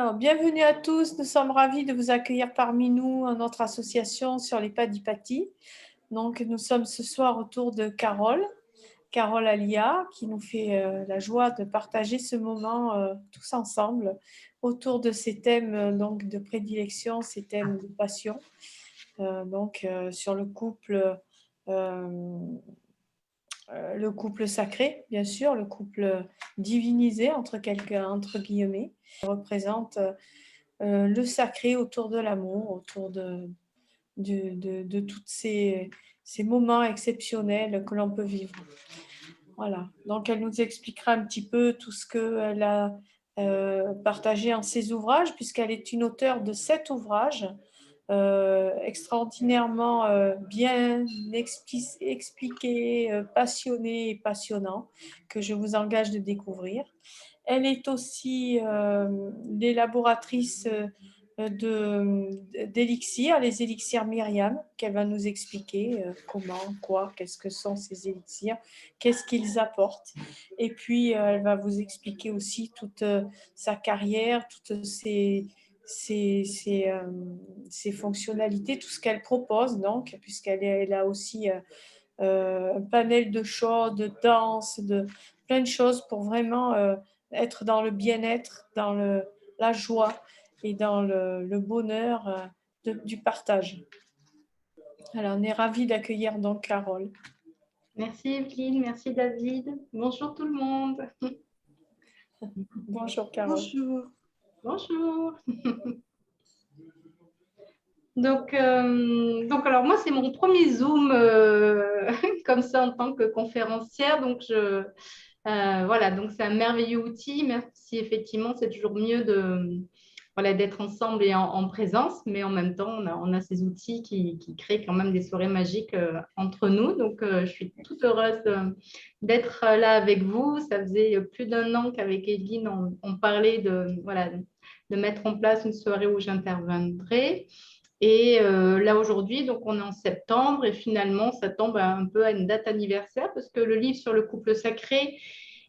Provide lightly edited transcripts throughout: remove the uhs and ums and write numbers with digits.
Alors, bienvenue à tous. Nous sommes ravis de vous accueillir parmi nous à notre association sur l'hépatipathie. Donc, nous sommes ce soir autour de Carole Alia, qui nous fait la joie de partager ce moment tous ensemble autour de ces thèmes donc, de prédilection, ces thèmes de passion. Sur le couple sacré, bien sûr, le couple divinisé, entre guillemets, représente le sacré autour de l'amour, autour de tous ces moments exceptionnels que l'on peut vivre. Voilà, donc elle nous expliquera un petit peu tout ce qu'elle a partagé en ses ouvrages, puisqu'elle est une auteure de 7 ouvrages extraordinairement bien expliqués, passionnés et passionnants, que je vous engage de découvrir. Elle est aussi l'élaboratrice d'élixirs, les élixirs Myriam, qu'elle va nous expliquer comment, quoi, qu'est-ce que sont ces élixirs, qu'est-ce qu'ils apportent. Et puis, elle va vous expliquer aussi toute sa carrière, toutes ses fonctionnalités, tout ce qu'elle propose, donc, puisqu'elle a aussi un panel de chants, de danse, de plein de choses pour vraiment être dans le bien-être, dans la joie et dans le bonheur du partage. Alors, on est ravis d'accueillir donc Carole. Merci Evelyne, merci David. Bonjour tout le monde. Bonjour Carole. Bonjour. Bonjour. Donc alors moi, c'est mon premier Zoom comme ça en tant que conférencière. Donc, voilà, donc c'est un merveilleux outil, même si effectivement, c'est toujours mieux d'être ensemble et en présence, mais en même temps, on a ces outils qui créent quand même des soirées magiques entre nous. Donc, je suis toute heureuse d'être là avec vous. Ça faisait plus d'1 an qu'avec Evelyne, on parlait de mettre en place une soirée où j'interviendrai. Et là, aujourd'hui, donc on est en septembre et finalement, ça tombe un peu à une date anniversaire parce que le livre sur le couple sacré,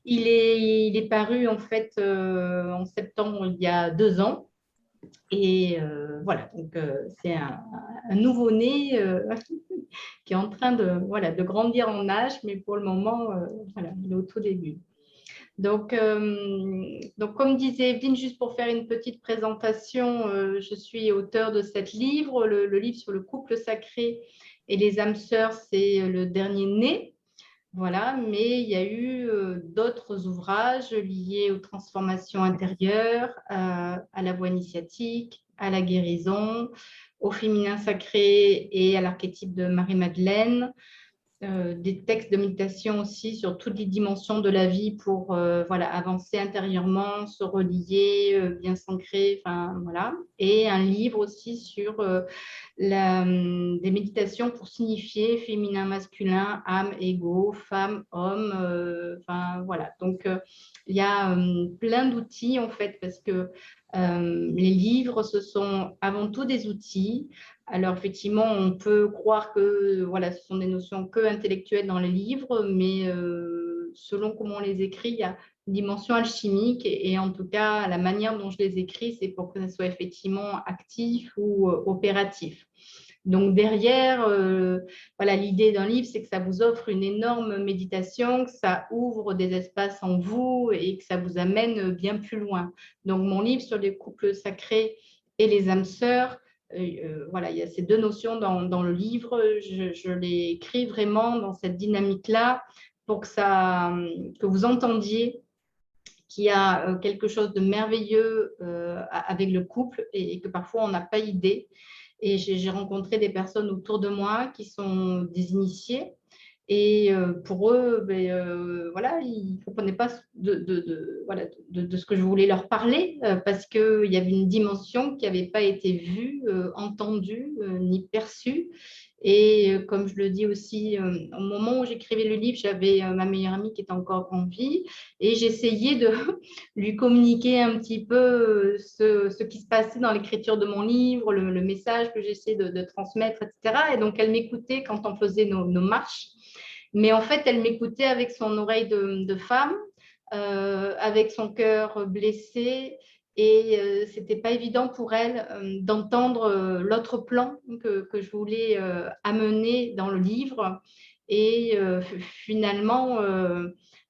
il est paru en fait en septembre il y a 2 ans. Et voilà, donc c'est un nouveau-né qui est en train de grandir en âge, mais pour le moment, il est au tout début. Donc, comme disait Evelyne, juste pour faire une petite présentation, je suis auteure de 7 livres. Le livre sur le couple sacré et les âmes sœurs, c'est le dernier né. Voilà, mais il y a eu d'autres ouvrages liés aux transformations intérieures, à la voie initiatique, à la guérison, au féminin sacré et à l'archétype de Marie-Madeleine. Des textes de méditation aussi sur toutes les dimensions de la vie pour avancer intérieurement, se relier, bien s'ancrer, voilà. Et un livre aussi sur des méditations pour signifier féminin, masculin, âme, ego, femme, homme, voilà. Donc, il y a plein d'outils en fait parce que les livres, ce sont avant tout des outils. Alors, effectivement, on peut croire que ce sont des notions que intellectuelles dans les livres, mais selon comment on les écrit, il y a une dimension alchimique et en tout cas, la manière dont je les écris, c'est pour que ça soit effectivement actif ou opératif. Donc, derrière, l'idée d'un livre, c'est que ça vous offre une énorme méditation, que ça ouvre des espaces en vous et que ça vous amène bien plus loin. Donc, mon livre sur les couples sacrés et les âmes sœurs, il y a ces 2 notions dans le livre. Je l'ai écrit vraiment dans cette dynamique-là pour que vous entendiez qu'il y a quelque chose de merveilleux avec le couple et que parfois on n'a pas idée. Et j'ai rencontré des personnes autour de moi qui sont des initiés. Et pour eux, ils ne comprenaient pas de ce que je voulais leur parler parce qu'il y avait une dimension qui n'avait pas été vue, entendue, ni perçue. Et comme je le dis aussi, au moment où j'écrivais le livre, j'avais ma meilleure amie qui était encore en vie et j'essayais de lui communiquer un petit peu ce qui se passait dans l'écriture de mon livre, le message que j'essayais de transmettre, etc. Et donc, elle m'écoutait quand on faisait nos marches. Mais en fait, elle m'écoutait avec son oreille de femme, avec son cœur blessé Et c'était pas évident pour elle d'entendre l'autre plan que je voulais amener dans le livre. Et finalement,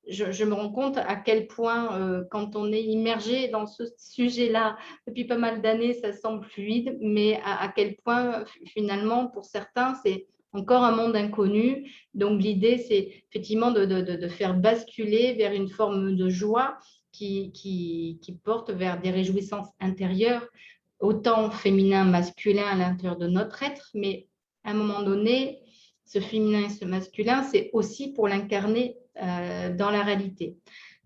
je me rends compte à quel point, quand on est immergé dans ce sujet-là depuis pas mal d'années, ça semble fluide, mais à quel point, finalement, pour certains, c'est encore un monde inconnu. Donc, l'idée, c'est effectivement de faire basculer vers une forme de joie qui porte vers des réjouissances intérieures, autant féminin, masculin à l'intérieur de notre être, mais à un moment donné, ce féminin et ce masculin, c'est aussi pour l'incarner dans la réalité.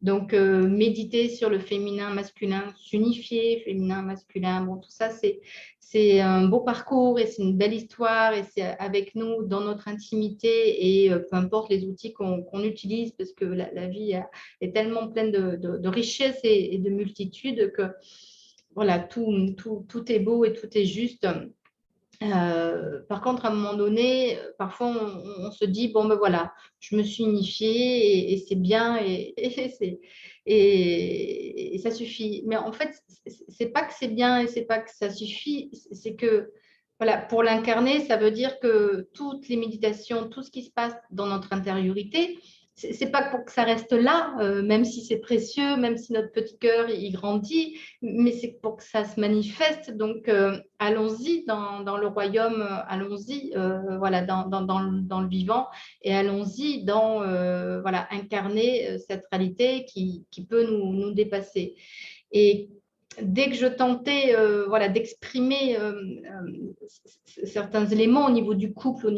Donc, méditer sur le féminin, masculin, s'unifier, féminin, masculin, bon, tout ça, c'est un beau parcours et c'est une belle histoire et c'est avec nous dans notre intimité et peu importe les outils qu'on utilise parce que la vie est tellement pleine de richesses et de multitudes que voilà, tout est beau et tout est juste. Par contre, à un moment donné, parfois, on se dit, bon, ben voilà, je me suis unifiée et c'est bien et ça suffit. Mais en fait, c'est pas que c'est bien et c'est pas que ça suffit, c'est que, voilà, pour l'incarner, ça veut dire que toutes les méditations, tout ce qui se passe dans notre intériorité, c'est pas pour que ça reste là, même si c'est précieux, même si notre petit cœur, il grandit, mais c'est pour que ça se manifeste. Donc, allons-y dans le royaume, allons-y voilà, dans le vivant et allons-y dans voilà, incarner cette réalité qui peut nous dépasser. Et dès que je tentais voilà, d'exprimer certains éléments au niveau du couple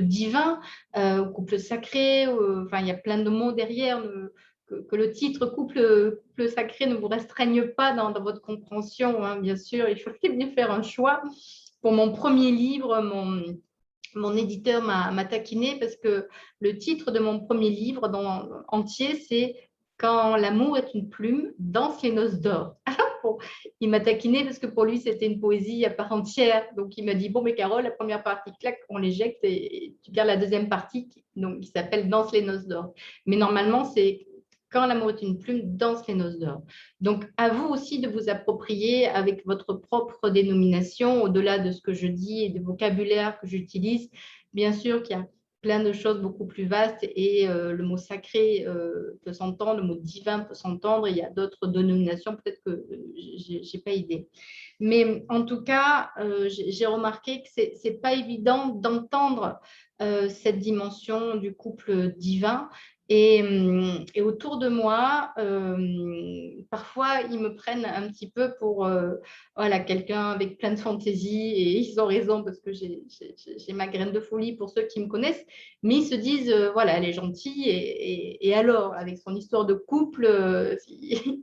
divin, au couple sacré, enfin, il y a plein de mots derrière, que le titre couple sacré ne vous restreigne pas dans votre compréhension, hein, bien sûr, il fallait bien faire un choix. Pour mon premier livre, mon éditeur m'a taquiné parce que le titre de mon premier livre entier, c'est Quand l'amour est une plume, danse les noces d'or. Bon, il m'a taquiné parce que pour lui, c'était une poésie à part entière. Donc, il m'a dit, bon, mais Carole, la première partie, clac, on l'éjecte et tu gardes la deuxième partie qui s'appelle Danse les noces d'or. Mais normalement, c'est Quand l'amour est une plume, danse les noces d'or. Donc, à vous aussi de vous approprier avec votre propre dénomination, au-delà de ce que je dis et du vocabulaire que j'utilise. Bien sûr qu'il y a plein de choses beaucoup plus vastes et le mot sacré peut s'entendre, le mot divin peut s'entendre. Il y a d'autres dénominations, peut-être que je n'ai pas idée. Mais en tout cas, j'ai remarqué que ce n'est pas évident d'entendre cette dimension du couple divin. Et autour de moi, parfois, ils me prennent un petit peu pour voilà, quelqu'un avec plein de fantaisie, et ils ont raison parce que j'ai ma graine de folie pour ceux qui me connaissent, mais ils se disent, voilà, elle est gentille, et alors, avec son histoire de couple, ils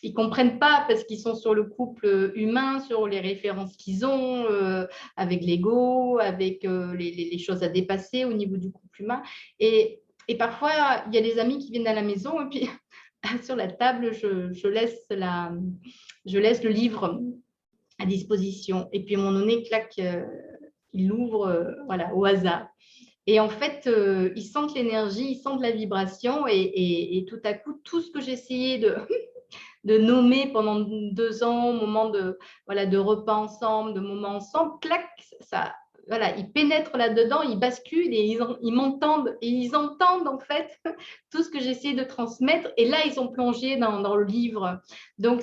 ne comprennent pas parce qu'ils sont sur le couple humain, sur les références qu'ils ont, avec l'ego, avec les choses à dépasser au niveau du couple humain. Et parfois, il y a des amis qui viennent à la maison et puis sur la table, je laisse le livre à disposition. Et puis à un moment donné, clac, il l'ouvre voilà, au hasard. Et en fait, ils sentent l'énergie, ils sentent la vibration et tout à coup, tout ce que j'essayais de nommer pendant 2 ans, au moment voilà, de repas ensemble, de moments ensemble, clac, ça, voilà, ils pénètrent là-dedans, ils basculent et ils m'entendent et ils entendent en fait tout ce que j'essayais de transmettre. Et là, ils sont plongés dans le livre. Donc,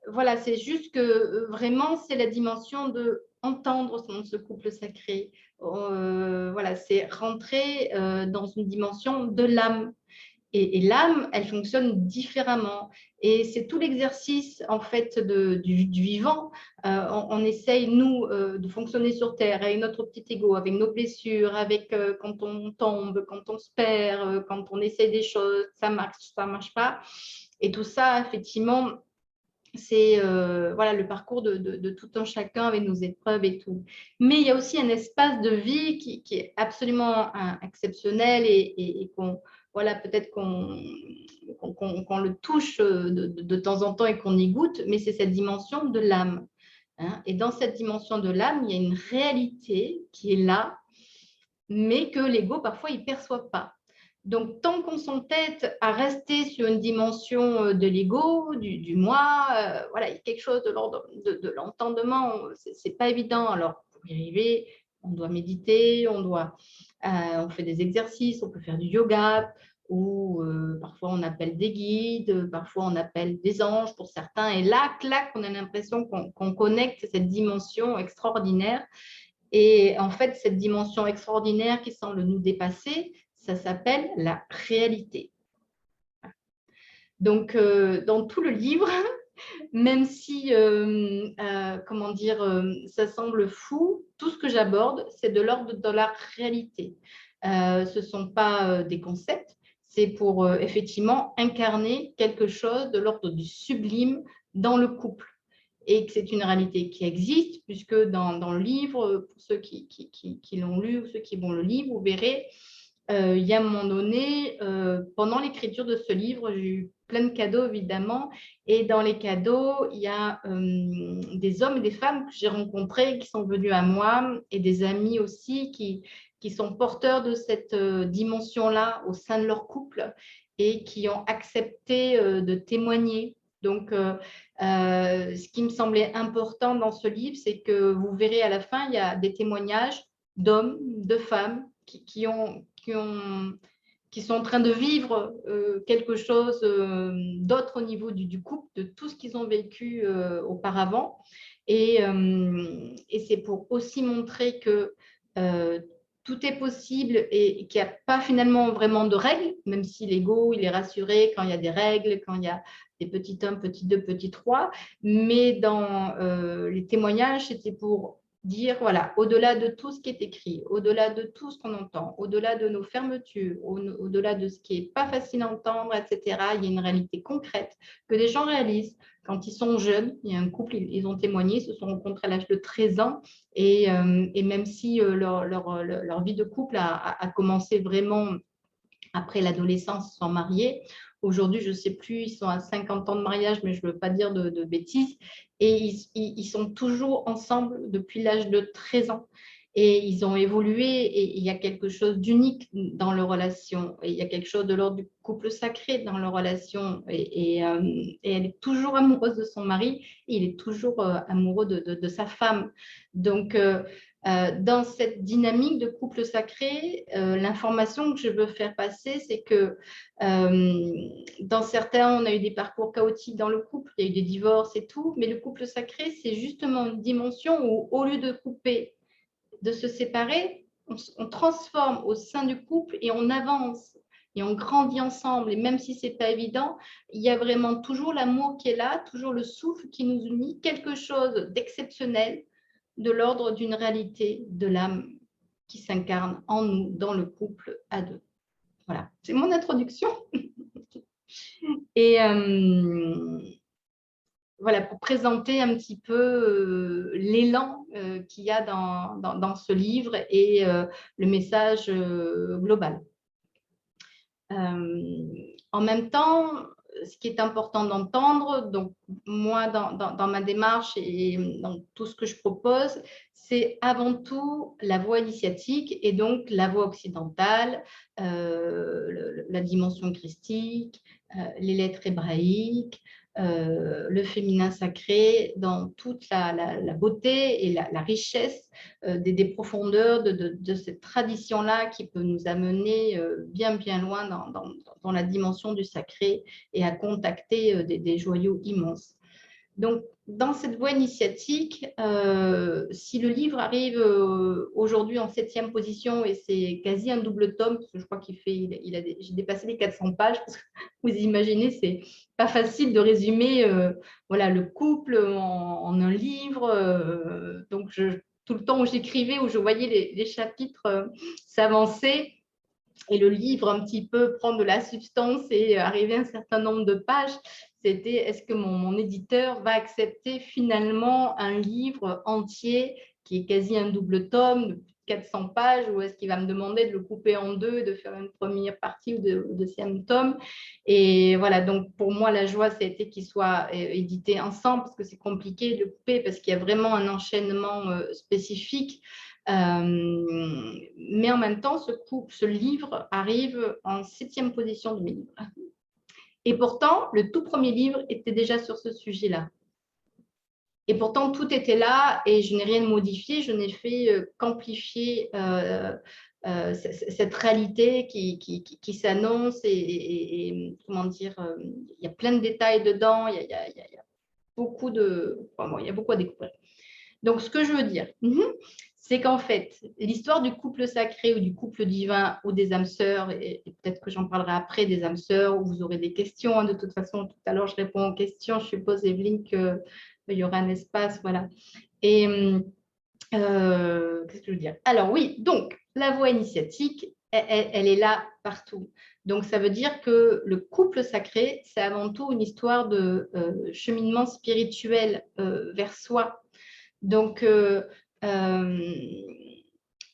voilà, c'est juste que vraiment, c'est la dimension de entendre ce couple sacré. Voilà, c'est rentrer dans une dimension de l'âme. Et l'âme, elle fonctionne différemment. Et c'est tout l'exercice, en fait, du vivant. On essaye, nous, de fonctionner sur Terre avec notre petit ego, avec nos blessures, avec quand on tombe, quand on se perd, quand on essaye des choses, ça marche pas. Et tout ça, effectivement, c'est voilà, le parcours de tout un chacun avec nos épreuves et tout. Mais il y a aussi un espace de vie qui est absolument exceptionnel et qu'on, voilà, peut-être qu'on le touche de temps en temps et qu'on y goûte, mais c'est cette dimension de l'âme. Hein. Et dans cette dimension de l'âme, il y a une réalité qui est là, mais que l'ego, parfois, il ne perçoit pas. Donc, tant qu'on s'entête à rester sur une dimension de l'ego, du moi, voilà, il y a quelque chose de l'ordre de l'entendement, c'est pas évident. Alors, pour y arriver, on doit méditer, on fait des exercices, on peut faire du yoga, ou parfois on appelle des guides, parfois on appelle des anges pour certains. Et là, clac, on a l'impression qu'on connecte cette dimension extraordinaire. Et en fait, cette dimension extraordinaire qui semble nous dépasser, ça s'appelle la réalité. Donc, dans tout le livre, même si, comment dire, ça semble fou, tout ce que j'aborde, c'est de l'ordre de la réalité. Ce ne sont pas des concepts, c'est pour effectivement incarner quelque chose de l'ordre du sublime dans le couple. Et que c'est une réalité qui existe, puisque dans le livre, pour ceux qui l'ont lu ou ceux qui vont le lire, vous verrez, il y a un moment donné, pendant l'écriture de ce livre, j'ai eu plein de cadeaux évidemment, et dans les cadeaux, il y a des hommes et des femmes que j'ai rencontrés, qui sont venus à moi, et des amis aussi qui sont porteurs de cette dimension-là au sein de leur couple et qui ont accepté de témoigner. Donc, ce qui me semblait important dans ce livre, c'est que vous verrez à la fin, il y a des témoignages d'hommes, de femmes qui sont en train de vivre quelque chose d'autre au niveau du couple, de tout ce qu'ils ont vécu auparavant. Et c'est pour aussi montrer que tout est possible et qu'il n'y a pas finalement vraiment de règles, même si l'ego, il est rassuré quand il y a des règles, quand il y a des petits 1, petits 2, petits 3. Mais dans les témoignages, c'était pour dire, voilà, au-delà de tout ce qui est écrit, au-delà de tout ce qu'on entend, au-delà de nos fermetures, au-delà de ce qui n'est pas facile à entendre, etc., il y a une réalité concrète que les gens réalisent quand ils sont jeunes. Il y a un couple, ils ont témoigné, ils se sont rencontrés à l'âge de 13 ans, et même si leur vie de couple a commencé vraiment après l'adolescence, ils se sont mariés. Aujourd'hui, je ne sais plus, ils sont à 50 ans de mariage, mais je ne veux pas dire de bêtises. Et ils sont toujours ensemble depuis l'âge de 13 ans. Et ils ont évolué et il y a quelque chose d'unique dans leur relation. Et il y a quelque chose de l'ordre du couple sacré dans leur relation. Et elle est toujours amoureuse de son mari et il est toujours amoureux de sa femme. Donc, dans cette dynamique de couple sacré, l'information que je veux faire passer, c'est que dans certains, on a eu des parcours chaotiques dans le couple, il y a eu des divorces et tout, mais le couple sacré, c'est justement une dimension où, au lieu de couper, de se séparer, on transforme au sein du couple et on avance et on grandit ensemble. Et même si ce n'est pas évident, il y a vraiment toujours l'amour qui est là, toujours le souffle qui nous unit, quelque chose d'exceptionnel, de l'ordre d'une réalité de l'âme qui s'incarne en nous, dans le couple à deux. Voilà, c'est mon introduction. Et voilà, pour présenter un petit peu l'élan qu'il y a dans ce livre et le message global. En même temps, ce qui est important d'entendre, donc moi dans ma démarche et dans tout ce que je propose, c'est avant tout la voie initiatique et donc la voie occidentale, la dimension christique, les lettres hébraïques, le féminin sacré dans toute la beauté et la richesse des profondeurs de cette tradition-là qui peut nous amener bien, bien loin dans la dimension du sacré et à contacter des joyaux immenses. Donc, dans cette voie initiatique, si le livre arrive aujourd'hui en 7e position, et c'est quasi un double tome, parce que je crois j'ai dépassé les 400 pages, parce que vous imaginez, c'est pas facile de résumer voilà, le couple en un livre. Donc, tout le temps où j'écrivais, où je voyais les chapitres s'avancer, et le livre un petit peu prendre de la substance et arriver à un certain nombre de pages, c'était est-ce que mon éditeur va accepter finalement un livre entier qui est quasi un double tome de 400 pages, ou est-ce qu'il va me demander de le couper en deux, de faire une première partie ou de deuxième tome. Et voilà, donc pour moi la joie, c'était qu'il soit édité ensemble, parce que c'est compliqué de le couper, parce qu'il y a vraiment un enchaînement spécifique. Mais en même temps, ce livre arrive en 7e position de mes livres. Et pourtant, le tout premier livre était déjà sur ce sujet-là. Et pourtant, tout était là et je n'ai rien modifié, je n'ai fait qu'amplifier cette réalité qui s'annonce et comment dire, il y a plein de détails dedans, il y a beaucoup il y a beaucoup à découvrir. Donc, ce que je veux dire, c'est qu'en fait, l'histoire du couple sacré ou du couple divin ou des âmes sœurs, et peut-être que j'en parlerai après des âmes sœurs, où vous aurez des questions. De toute façon, tout à l'heure, je réponds aux questions. Je suppose, Evelyne, qu'il y aura un espace. Voilà. Et qu'est-ce que je veux dire? Alors, oui, donc, la voie initiatique, elle est là partout. Donc, ça veut dire que le couple sacré, c'est avant tout une histoire de cheminement spirituel vers soi. Donc,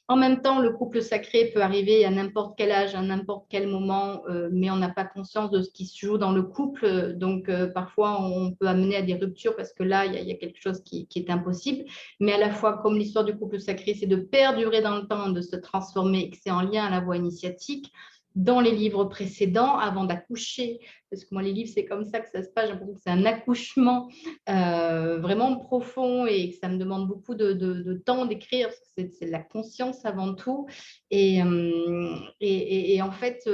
en même temps, le couple sacré peut arriver à n'importe quel âge, à n'importe quel moment, mais on n'a pas conscience de ce qui se joue dans le couple. Donc, parfois, on peut amener à des ruptures parce que là, il y a quelque chose qui est impossible. Mais à la fois, comme l'histoire du couple sacré, c'est de perdurer dans le temps, de se transformer, et que c'est en lien à la voie initiatique, dans les livres précédents, avant d'accoucher, parce que moi, les livres, c'est comme ça que ça se passe. J'ai l'impression que c'est un accouchement vraiment profond et que ça me demande beaucoup de temps d'écrire, parce que c'est de la conscience avant tout. Et en fait,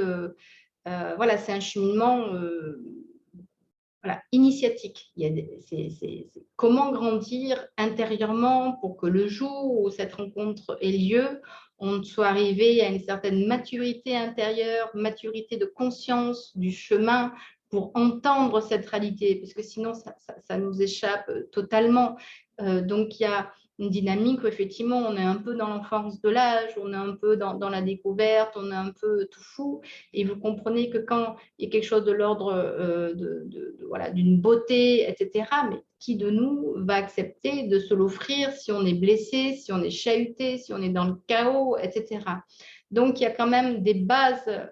voilà, c'est un cheminement voilà, initiatique. C'est comment grandir intérieurement pour que le jour où cette rencontre ait lieu, on soit arrivé à une certaine maturité intérieure, maturité de conscience du chemin pour entendre cette réalité, parce que sinon, ça nous échappe totalement. Donc, il y a une dynamique où effectivement, on est un peu dans l'enfance de l'âge, on est un peu dans la découverte, on est un peu tout fou. Et vous comprenez que quand il y a quelque chose de l'ordre voilà, d'une beauté, etc., mais qui de nous va accepter de se l'offrir si on est blessé, si on est chahuté, si on est dans le chaos, etc. Donc, il y a quand même des bases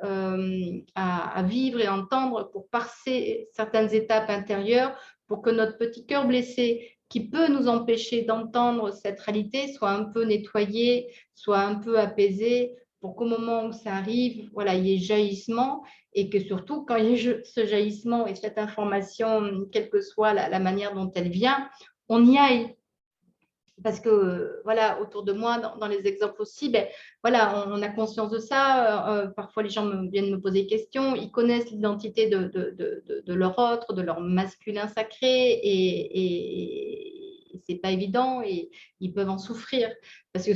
à vivre et entendre pour passer certaines étapes intérieures pour que notre petit cœur blessé, qui peut nous empêcher d'entendre cette réalité, soit un peu nettoyé, soit un peu apaisé, pour qu'au moment où ça arrive, voilà, il y ait jaillissement et que surtout, quand il y a ce jaillissement et cette information, quelle que soit la manière dont elle vient, on y aille. Parce que, voilà, autour de moi, dans les exemples aussi, ben, voilà, on a conscience de ça. Parfois, les gens viennent me poser des questions. Ils connaissent l'identité de leur autre, de leur masculin sacré, et c'est pas évident, et ils peuvent en souffrir. Parce que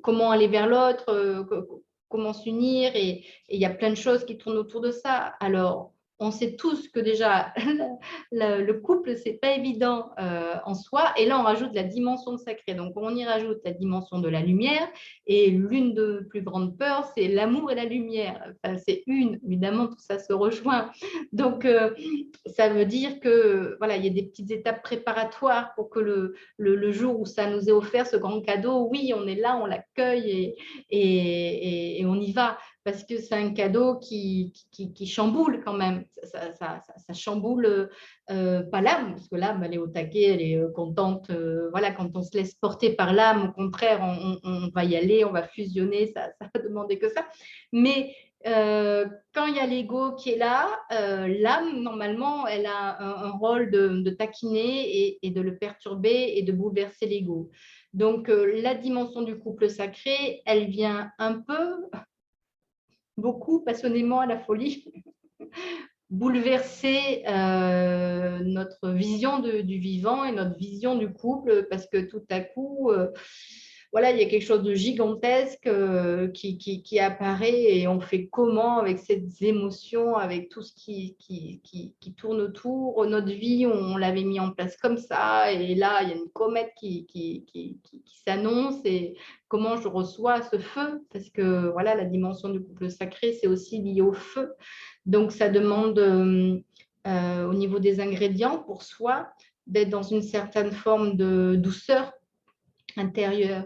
comment aller vers l'autre, comment s'unir, et il y a plein de choses qui tournent autour de ça. Alors, on sait tous que déjà, le couple, c'est pas évident en soi. Et là, on rajoute la dimension sacrée. Donc, on y rajoute la dimension de la lumière. Et l'une de plus grandes peurs, c'est l'amour et la lumière. Enfin, c'est évidemment, tout ça se rejoint. Donc, ça veut dire que voilà, il y a des petites étapes préparatoires pour que le jour où ça nous est offert, ce grand cadeau, oui, on est là, on l'accueille et on y va. Parce que c'est un cadeau qui chamboule quand même. Ça chamboule pas l'âme, parce que l'âme, elle est au taquet, elle est contente. Voilà, quand on se laisse porter par l'âme, au contraire, on va y aller, on va fusionner, ça va demander que ça. Mais quand il y a l'ego qui est là, l'âme, normalement, elle a un rôle de taquiner et de le perturber et de bouleverser l'ego. Donc, la dimension du couple sacré, elle vient un peu, beaucoup, passionnément, à la folie, bouleverser notre vision du vivant et notre vision du couple, parce que tout à coup, voilà, il y a quelque chose de gigantesque qui apparaît, et on fait comment avec ces émotions, avec tout ce qui tourne autour. Notre vie, on l'avait mis en place comme ça, et là, il y a une comète qui s'annonce, et comment je reçois ce feu, parce que voilà, la dimension du couple sacré, c'est aussi lié au feu. Donc, ça demande au niveau des ingrédients pour soi d'être dans une certaine forme de douceur intérieure.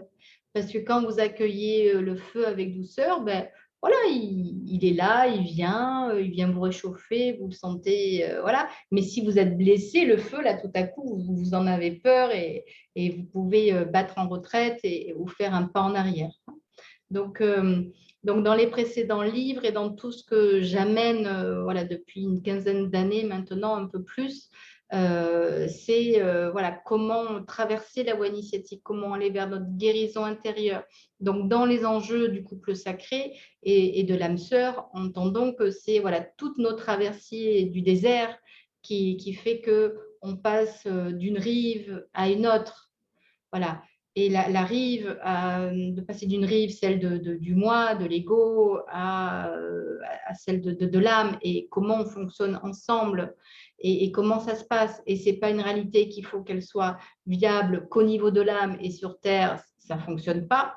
Parce que quand vous accueillez le feu avec douceur, ben, voilà, il est là, il vient vous réchauffer, vous le sentez, voilà. Mais si vous êtes blessé, le feu, là, tout à coup, vous en avez peur et vous pouvez battre en retraite ou faire un pas en arrière. Donc, dans les précédents livres et dans tout ce que j'amène voilà, depuis une quinzaine d'années maintenant, un peu plus, c'est voilà, comment traverser la voie initiatique, comment aller vers notre guérison intérieure. Donc, dans les enjeux du couple sacré et de l'âme sœur, entendons que c'est voilà, toute notre traversée du désert qui fait qu'on passe d'une rive à une autre. Voilà. Et la rive, de passer d'une rive, celle du moi, de l'ego, à celle de l'âme, et comment on fonctionne ensemble et comment ça se passe. Et ce n'est pas une réalité qu'il faut qu'elle soit viable qu'au niveau de l'âme et sur Terre, ça ne fonctionne pas.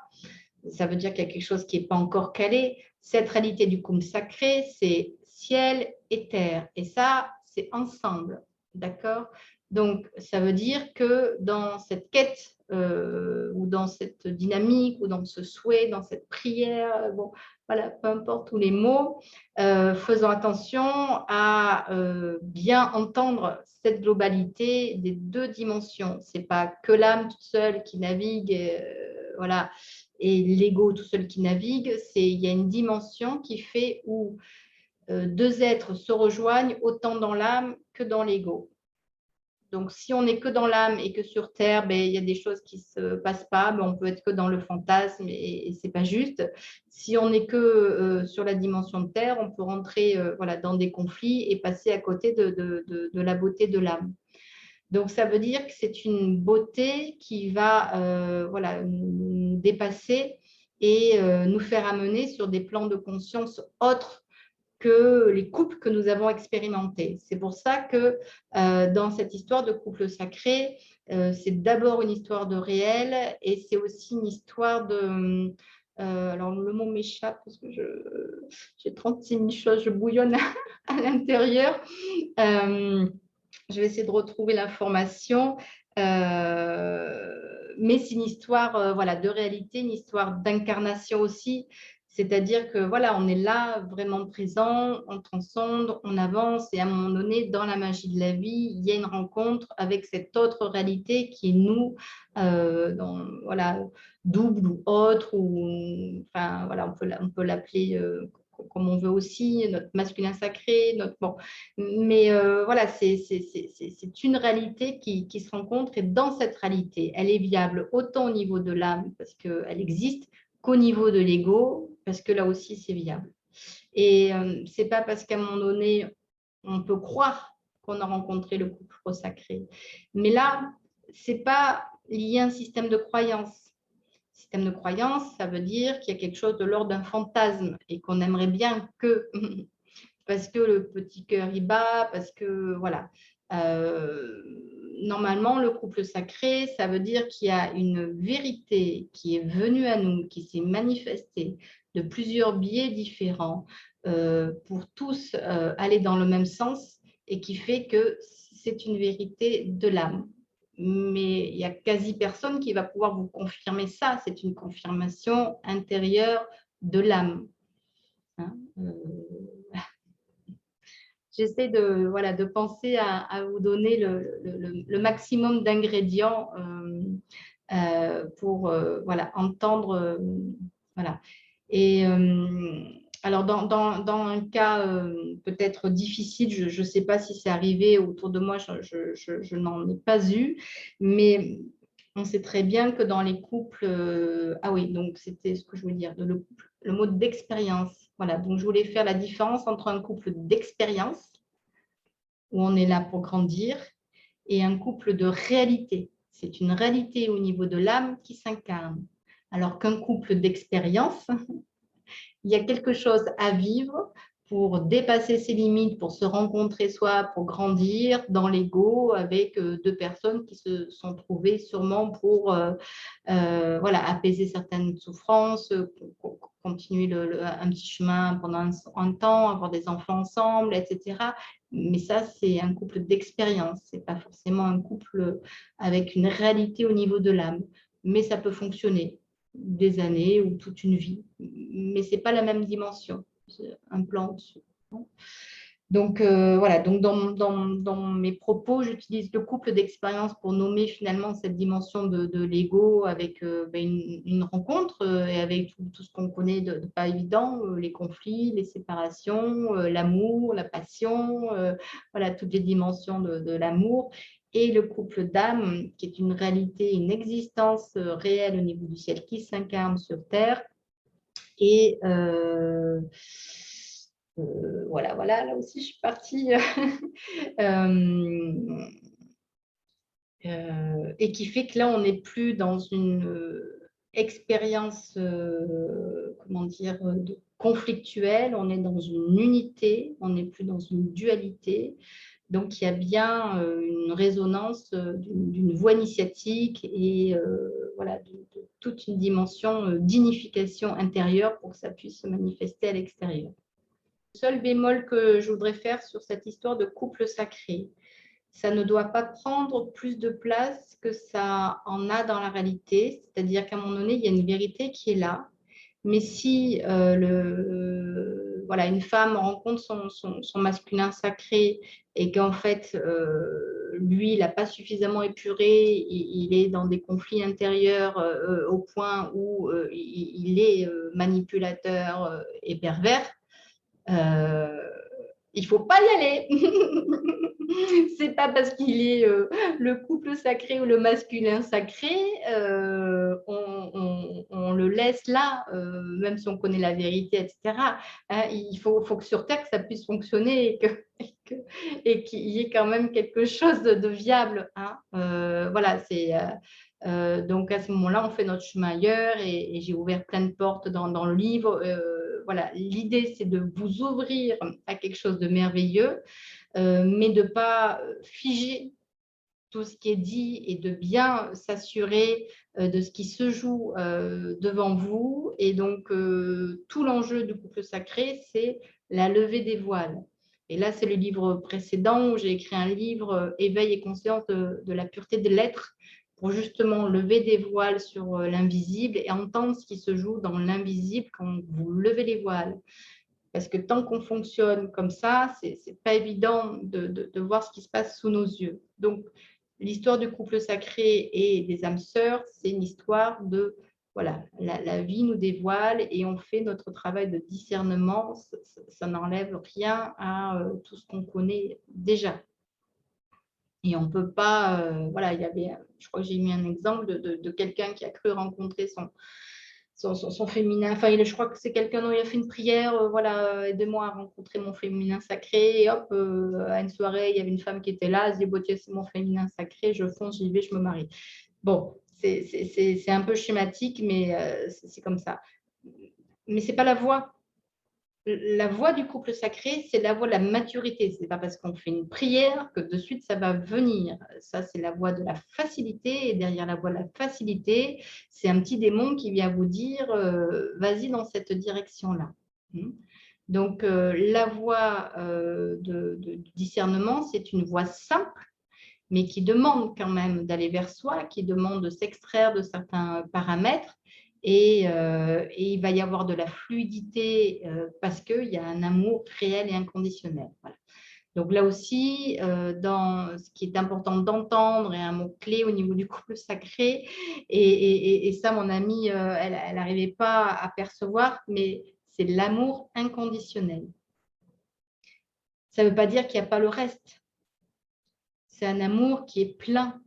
Ça veut dire qu'il y a quelque chose qui n'est pas encore calé. Cette réalité du couple sacré, c'est ciel et terre. Et ça, c'est ensemble. D'accord? Donc, ça veut dire que dans cette quête ou dans cette dynamique ou dans ce souhait, dans cette prière, bon, voilà, peu importe tous les mots, faisons attention à bien entendre cette globalité des deux dimensions. Ce n'est pas que l'âme toute seule qui navigue, voilà, et l'ego tout seul qui navigue. Il y a une dimension qui fait où deux êtres se rejoignent autant dans l'âme que dans l'ego. Donc, si on n'est que dans l'âme et que sur Terre, ben, il y a des choses qui ne se passent pas, ben, on peut être que dans le fantasme et ce n'est pas juste. Si on n'est que sur la dimension de Terre, on peut rentrer voilà, dans des conflits et passer à côté de la beauté de l'âme. Donc, ça veut dire que c'est une beauté qui va voilà, nous dépasser et nous faire amener sur des plans de conscience autres que les couples que nous avons expérimentés. C'est pour ça que dans cette histoire de couple sacré, c'est d'abord une histoire de réel et c'est aussi une histoire de... alors, le mot m'échappe parce que j'ai 36 000 choses, je bouillonne à l'intérieur. Je vais essayer de retrouver l'information. Mais c'est une histoire voilà, de réalité, une histoire d'incarnation aussi. C'est-à-dire que voilà, on est là, vraiment présent, on transcende, on avance et à un moment donné, dans la magie de la vie, il y a une rencontre avec cette autre réalité qui est nous, voilà, double ou autre, ou enfin voilà, on peut l'appeler comme on veut aussi, notre masculin sacré, bon. Mais voilà, c'est une réalité qui se rencontre et dans cette réalité, elle est viable autant au niveau de l'âme parce qu'elle existe qu'au niveau de l'ego parce que là aussi, c'est viable. Et ce n'est pas parce qu'à un moment donné, on peut croire qu'on a rencontré le couple sacré. Mais là, ce n'est pas lié à un système de croyance. Système de croyance, ça veut dire qu'il y a quelque chose de l'ordre d'un fantasme et qu'on aimerait bien que parce que le petit cœur y bat, parce que voilà. Normalement, le couple sacré, ça veut dire qu'il y a une vérité qui est venue à nous, qui s'est manifestée de plusieurs biais différents pour tous aller dans le même sens et qui fait que c'est une vérité de l'âme. Mais il n'y a quasi personne qui va pouvoir vous confirmer ça. C'est une confirmation intérieure de l'âme. Hein, j'essaie voilà, de penser à vous donner le maximum d'ingrédients pour voilà, entendre. Voilà. Et alors, dans un cas peut-être difficile, je ne sais pas si c'est arrivé autour de moi, je n'en ai pas eu, mais on sait très bien que dans les couples, ah oui, donc c'était ce que je voulais dire, le mot d'expérience. Voilà, donc je voulais faire la différence entre un couple d'expérience, où on est là pour grandir, et un couple de réalité. C'est une réalité au niveau de l'âme qui s'incarne. Alors qu'un couple d'expérience, il y a quelque chose à vivre pour dépasser ses limites, pour se rencontrer soi, pour grandir dans l'ego avec deux personnes qui se sont trouvées sûrement pour voilà, apaiser certaines souffrances, continuer un petit chemin pendant un temps, avoir des enfants ensemble, etc. Mais ça, c'est un couple d'expérience, ce n'est pas forcément un couple avec une réalité au niveau de l'âme, mais ça peut fonctionner. des années ou toute une vie. Mais ce n'est pas la même dimension. C'est un plan au-dessus. Donc, voilà, donc dans mes propos, j'utilise le couple d'expérience pour nommer finalement cette dimension de l'ego avec une rencontre et avec tout ce qu'on connaît de pas évident, les conflits, les séparations, l'amour, la passion, voilà, toutes les dimensions de l'amour. Et le couple d'âme, qui est une réalité, une existence réelle au niveau du ciel qui s'incarne sur Terre. Et voilà, là aussi, je suis partie. Et qui fait que là, on n'est plus dans une expérience, comment dire, conflictuelle, on est dans une unité, on n'est plus dans une dualité. Donc, il y a bien une résonance d'une voie initiatique et voilà, de toute une dimension d'unification intérieure pour que ça puisse se manifester à l'extérieur. Le seul bémol que je voudrais faire sur cette histoire de couple sacré, ça ne doit pas prendre plus de place que ça en a dans la réalité. C'est-à-dire qu'à un moment donné, il y a une vérité qui est là. Mais si voilà, une femme rencontre son masculin sacré et qu'en fait, lui, il n'a pas suffisamment épuré, il est dans des conflits intérieurs au point où il est manipulateur et pervers, il ne faut pas y aller. C'est pas parce qu'il est le couple sacré ou le masculin sacré, on le laisse là, même si on connaît la vérité, etc. Hein, il faut que sur Terre, que ça puisse fonctionner et qu'il y ait quand même quelque chose de viable. Hein. Voilà, c'est... donc à ce moment-là, on fait notre chemin ailleurs et j'ai ouvert plein de portes dans le livre. Voilà, l'idée, c'est de vous ouvrir à quelque chose de merveilleux, mais de ne pas figer tout ce qui est dit et de bien s'assurer de ce qui se joue devant vous. Et donc, tout l'enjeu du couple sacré, c'est la levée des voiles. Et là, c'est le livre précédent où j'ai écrit un livre, Éveil et conscience de la pureté de l'être, pour justement lever des voiles sur l'invisible et entendre ce qui se joue dans l'invisible quand vous levez les voiles. Parce que tant qu'on fonctionne comme ça, ce n'est pas évident de voir ce qui se passe sous nos yeux. Donc, l'histoire du couple sacré et des âmes sœurs, c'est une histoire de, voilà, la vie nous dévoile et on fait notre travail de discernement. Ça n'enlève rien à tout ce qu'on connaît déjà. Et on ne peut pas, voilà, il y avait, je crois que j'ai mis un exemple de quelqu'un qui a cru rencontrer son féminin, enfin, je crois que c'est quelqu'un dont il a fait une prière, voilà, aidez-moi à rencontrer mon féminin sacré, et hop, à une soirée, il y avait une femme qui était là, elle se dit, bon, tiens, c'est mon féminin sacré, je fonce, j'y vais, je me marie. Bon, c'est un peu schématique, mais c'est comme ça. Mais ce n'est pas la voie. La voie du couple sacré, c'est la voie de la maturité. Ce n'est pas parce qu'on fait une prière que de suite ça va venir. Ça, c'est la voie de la facilité. Et derrière la voie de la facilité, c'est un petit démon qui vient vous dire vas-y dans cette direction-là. Donc, la voie du discernement, c'est une voie simple, mais qui demande quand même d'aller vers soi, qui demande de s'extraire de certains paramètres. Et il va y avoir de la fluidité parce qu'il y a un amour réel et inconditionnel. Voilà. Donc là aussi, dans ce qui est important d'entendre, et un mot-clé au niveau du couple sacré, et ça, mon amie, elle n'arrivait pas à percevoir, mais c'est l'amour inconditionnel. Ça ne veut pas dire qu'il n'y a pas le reste. C'est un amour qui est plein.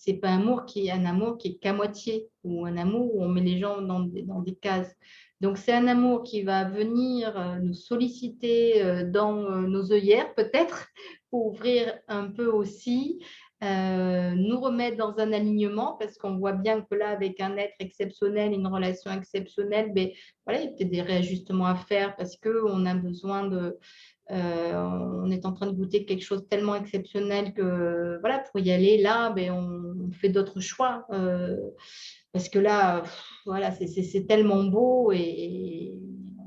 C'est pas un amour qui est qu'à moitié, ou un amour où on met les gens dans des cases. Donc, c'est un amour qui va venir nous solliciter dans nos œillères, peut-être, pour ouvrir un peu aussi, nous remettre dans un alignement, parce qu'on voit bien que là, avec un être exceptionnel, une relation exceptionnelle, ben, voilà, il y a peut-être des réajustements à faire parce qu'on a besoin on est en train de goûter quelque chose de tellement exceptionnel que voilà, pour y aller là, ben, on fait d'autres choix parce que là, voilà, c'est tellement beau et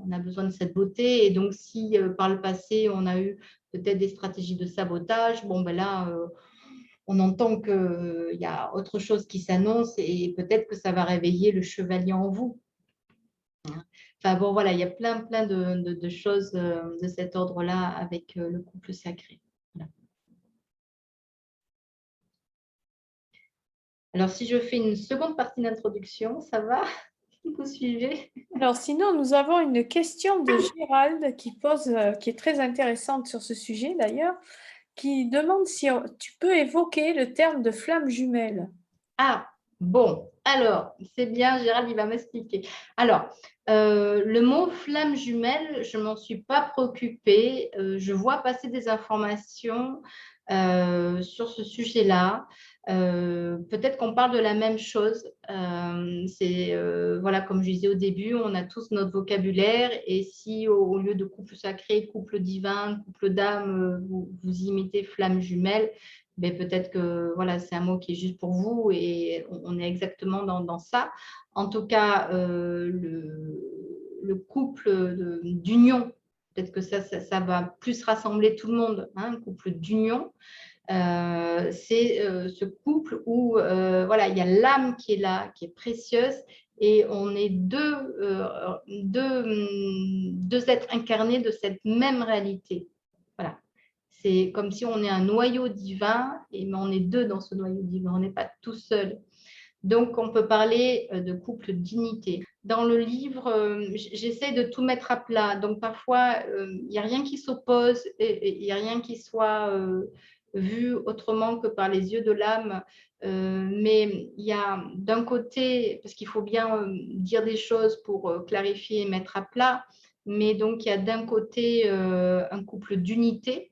on a besoin de cette beauté. Et donc, si par le passé, on a eu peut-être des stratégies de sabotage, bon, ben là, on entend qu'il y a autre chose qui s'annonce et peut-être que ça va réveiller le chevalier en vous. Enfin bon, voilà, il y a plein de choses de cet ordre-là avec le couple sacré. Voilà. Alors, si je fais une seconde partie d'introduction, ça va? Vous suivez? Alors sinon, nous avons une question de Gérald qui pose, qui est très intéressante sur ce sujet d'ailleurs, qui demande si tu peux évoquer le terme de flamme jumelle. Ah, bon, alors, c'est bien, Gérald, il va m'expliquer. Alors, le mot flamme jumelle, je ne m'en suis pas préoccupée. Je vois passer des informations sur ce sujet-là. Peut-être qu'on parle de la même chose. Voilà, comme je disais au début, on a tous notre vocabulaire et si au lieu de couple sacré, couple divin, couple d'âme, vous y mettez flamme jumelle, mais peut-être que voilà, c'est un mot qui est juste pour vous et on est exactement dans ça. En tout cas, le couple d'union, peut-être que ça va plus rassembler tout le monde, hein, un couple d'union. C'est ce couple où voilà, il y a l'âme qui est là, qui est précieuse, et on est deux êtres incarnés de cette même réalité. Voilà. C'est comme si on est un noyau divin, mais on est deux dans ce noyau divin, on n'est pas tout seul. Donc, on peut parler de couple dignité. Dans le livre, j'essaie de tout mettre à plat. Donc, parfois, il n'y a rien qui s'oppose et il n'y a rien qui soit vu autrement que par les yeux de l'âme. Mais il y a d'un côté, parce qu'il faut bien dire des choses pour clarifier et mettre à plat, mais donc il y a d'un côté un couple d'unité.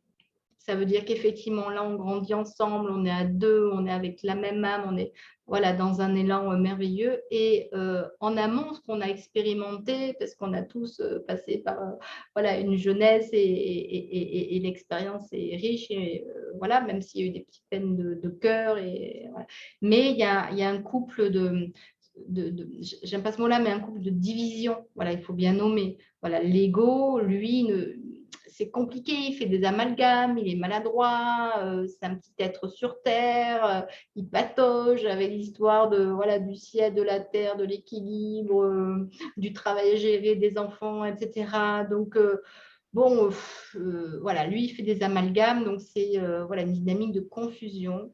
Ça veut dire qu'effectivement, là, on grandit ensemble, on est à deux, on est avec la même âme, on est voilà, dans un élan merveilleux. Et en amont, ce qu'on a expérimenté, parce qu'on a tous passé par voilà, une jeunesse et l'expérience est riche, et, voilà, même s'il y a eu des petites peines de cœur. Voilà. Mais il y a un couple j'aime pas ce mot-là, mais un couple de division. Voilà, il faut bien nommer. Voilà, l'ego, lui, c'est compliqué, il fait des amalgames, il est maladroit, c'est un petit être sur terre, il patauge avec l'histoire voilà, du ciel, de la terre, de l'équilibre, du travail à gérer des enfants, etc. Donc, bon, voilà, lui, il fait des amalgames, donc c'est voilà, une dynamique de confusion.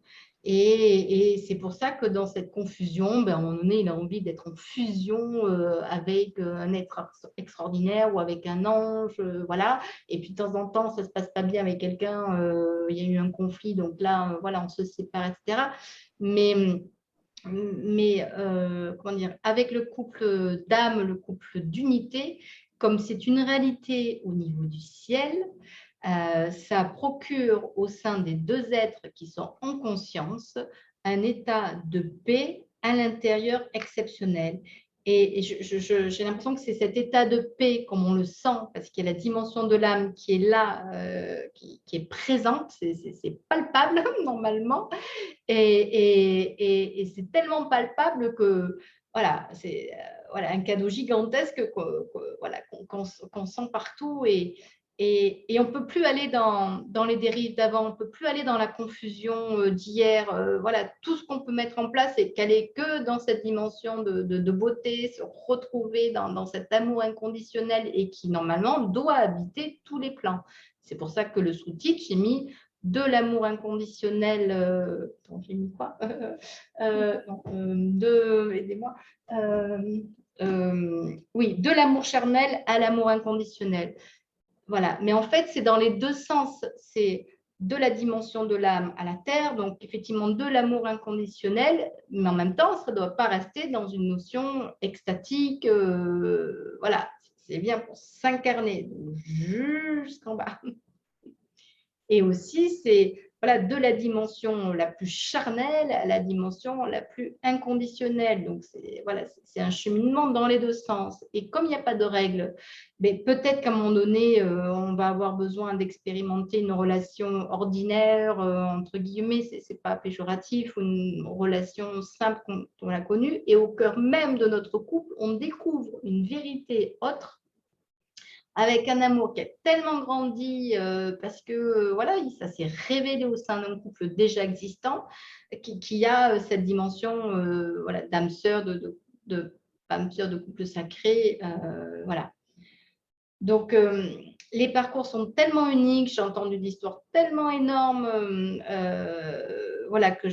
Et c'est pour ça que dans cette confusion, ben, à un moment donné, il a envie d'être en fusion avec un être extraordinaire ou avec un ange, voilà. Et puis de temps en temps, ça ne se passe pas bien avec quelqu'un, il y a eu un conflit, donc là, voilà, on se sépare, etc. Mais comment dire, avec le couple d'âme, le couple d'unité, comme c'est une réalité au niveau du ciel, ça procure au sein des deux êtres qui sont en conscience un état de paix à l'intérieur exceptionnel. Et j'ai l'impression que c'est cet état de paix, comme on le sent, parce qu'il y a la dimension de l'âme qui est là, qui est présente, c'est palpable normalement, et c'est tellement palpable que voilà, c'est voilà, un cadeau gigantesque voilà, qu'on sent partout et on ne peut plus aller dans les dérives d'avant, on ne peut plus aller dans la confusion d'hier. Voilà, tout ce qu'on peut mettre en place est qu'aller que dans cette dimension de beauté, se retrouver dans cet amour inconditionnel et qui normalement doit habiter tous les plans. C'est pour ça que le sous-titre, j'ai mis de l'amour inconditionnel, j'ai mis quoi aidez-moi, oui, de l'amour charnel à l'amour inconditionnel. Voilà, mais en fait, c'est dans les deux sens. C'est de la dimension de l'âme à la terre, donc effectivement de l'amour inconditionnel, mais en même temps, ça ne doit pas rester dans une notion extatique. Voilà, c'est bien pour s'incarner jusqu'en bas. Et aussi, c'est voilà, de la dimension la plus charnelle à la dimension la plus inconditionnelle. Donc, voilà, c'est un cheminement dans les deux sens. Et comme il n'y a pas de règles, mais peut-être qu'à un moment donné, on va avoir besoin d'expérimenter une relation ordinaire, entre guillemets, ce n'est pas péjoratif, ou une relation simple qu'on a connue. Et au cœur même de notre couple, on découvre une vérité autre avec un amour qui a tellement grandi parce que voilà, ça s'est révélé au sein d'un couple déjà existant qui a cette dimension voilà, d'âme sœur, de femme sœur, de couple sacré. Voilà. Donc, les parcours sont tellement uniques, j'ai entendu d'histoires tellement énormes, voilà, que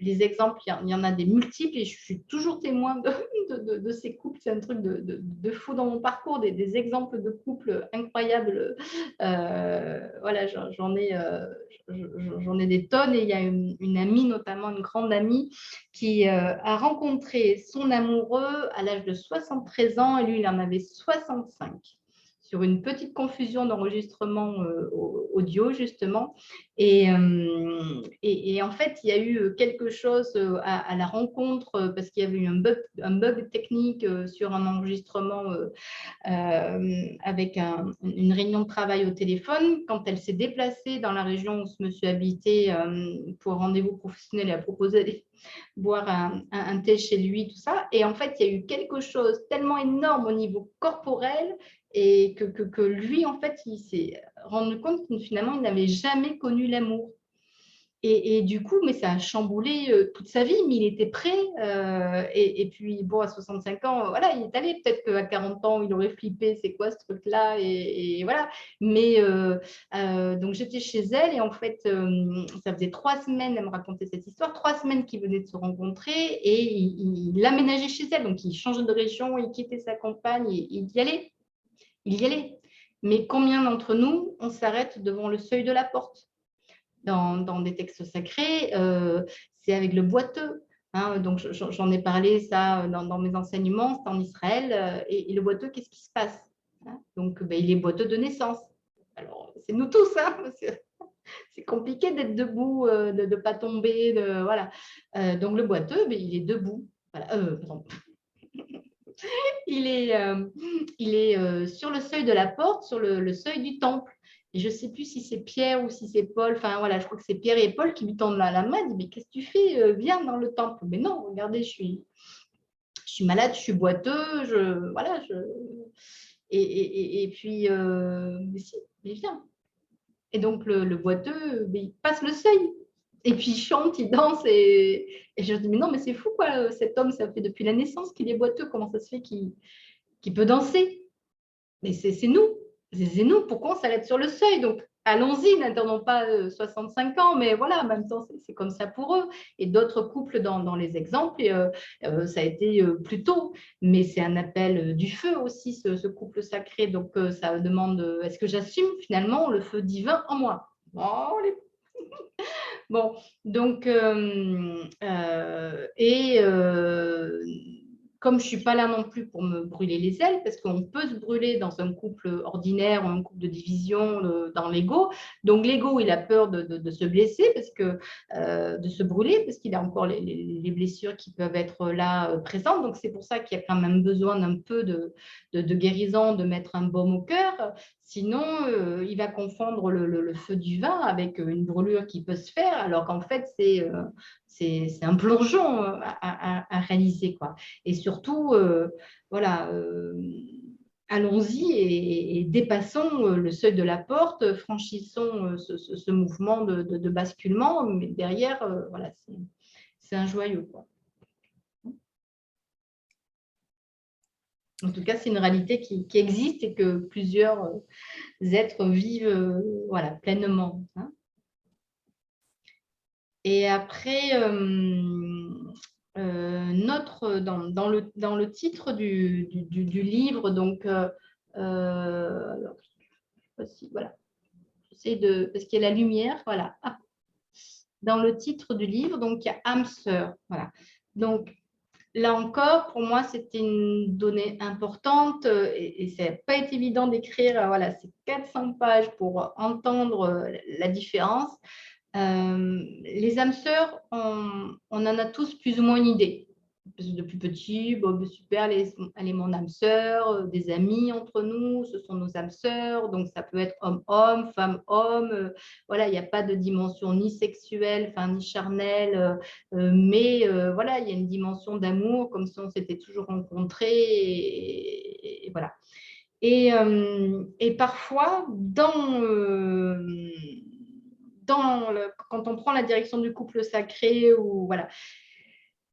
les exemples, il y en a des multiples et je suis toujours témoin de ces couples. C'est un truc de fou dans mon parcours, des exemples de couples incroyables. Voilà, j'en ai des tonnes et il y a une amie, notamment une grande amie, qui a rencontré son amoureux à l'âge de 73 ans et lui, il en avait 65 sur une petite confusion d'enregistrement audio, justement. Et en fait, il y a eu quelque chose à la rencontre parce qu'il y avait eu un bug technique sur un enregistrement avec une réunion de travail au téléphone. Quand elle s'est déplacée dans la région où ce monsieur habitait pour un rendez-vous professionnel, elle a proposé d'aller boire un thé chez lui, tout ça. Et en fait, il y a eu quelque chose tellement énorme au niveau corporel et que lui, en fait, il s'est rendu compte que finalement, il n'avait jamais connu l'amour. Et du coup, mais ça a chamboulé toute sa vie, mais il était prêt. Et puis, bon, à 65 ans, voilà, il est allé. Peut-être qu'à 40 ans, il aurait flippé, c'est quoi ce truc-là et voilà. Mais donc, j'étais chez elle et en fait, ça faisait 3 semaines, elle me racontait cette histoire, 3 semaines qu'ils venaient de se rencontrer et il aménageait chez elle. Donc, il changeait de région, il quittait sa compagne, il y allait. Il y allait. Mais combien d'entre nous, on s'arrête devant le seuil de la porte dans des textes sacrés, c'est avec le boiteux. Hein, donc, j'en ai parlé ça dans mes enseignements, c'est en Israël. Et le boiteux, qu'est-ce qui se passe? Hein, donc, il est boiteux de naissance. Alors, c'est nous tous, hein, parce que c'est compliqué d'être debout, de ne pas tomber. Voilà. Donc, le boiteux, il est debout. Voilà. Pardon. Il est sur le seuil de la porte, sur le seuil du temple. Et je ne sais plus si c'est Pierre ou si c'est Paul. Enfin, voilà, je crois que c'est Pierre et Paul qui lui tendent la main. Ils disent, mais qu'est-ce que tu fais? Viens dans le temple. Mais non, regardez, je suis malade, je suis boiteux. Voilà, et puis, mais si, mais viens. Et donc, le boiteux, il passe le seuil. Et puis, il chante, il danse. Et je dis, mais non, mais c'est fou, quoi. Cet homme, ça fait depuis la naissance qu'il est boiteux. Comment ça se fait qu'il peut danser? Mais c'est nous. C'est nous. Pourquoi on s'arrête sur le seuil? Donc, allons-y, n'attendons pas 65 ans, mais voilà, en même temps, c'est comme ça pour eux. Et d'autres couples dans les exemples, ça a été plus tôt, mais c'est un appel du feu aussi, ce couple sacré. Donc, ça demande, est-ce que j'assume finalement le feu divin en moi? Oh, bon, donc, comme je ne suis pas là non plus pour me brûler les ailes, parce qu'on peut se brûler dans un couple ordinaire ou un couple de division dans l'ego. Donc, l'ego, il a peur de se blesser, de se brûler, parce qu'il a encore les blessures qui peuvent être là présentes. Donc, c'est pour ça qu'il y a quand même besoin d'un peu de guérison, de mettre un baume au cœur. Sinon, il va confondre le feu du vin avec une brûlure qui peut se faire, alors qu'en fait, c'est un plongeon à réaliser, quoi. Et surtout, voilà, allons-y et dépassons le seuil de la porte, franchissons ce mouvement de basculement, mais derrière, voilà, c'est un joyau, quoi. En tout cas, c'est une réalité qui existe et que plusieurs êtres vivent voilà, pleinement. Hein. Et après, dans le titre du livre, donc, alors, voilà, j'essaie parce qu'il y a la lumière, voilà. Ah. Dans le titre du livre, donc, il y a âme sœur, voilà. Donc, là encore, pour moi, c'était une donnée importante et ça n'a pas été évident d'écrire voilà, ces 400 pages pour entendre la différence. Les âmes sœurs, on en a tous plus ou moins une idée. Depuis petit, Bob, super, elle est mon âme sœur, des amis entre nous, ce sont nos âmes sœurs, donc ça peut être homme-homme, femme-homme, voilà, il n'y a pas de dimension ni sexuelle, ni charnelle, mais voilà, il y a une dimension d'amour, comme si on s'était toujours rencontrés, et voilà. Et parfois, quand on prend la direction du couple sacré, ou voilà,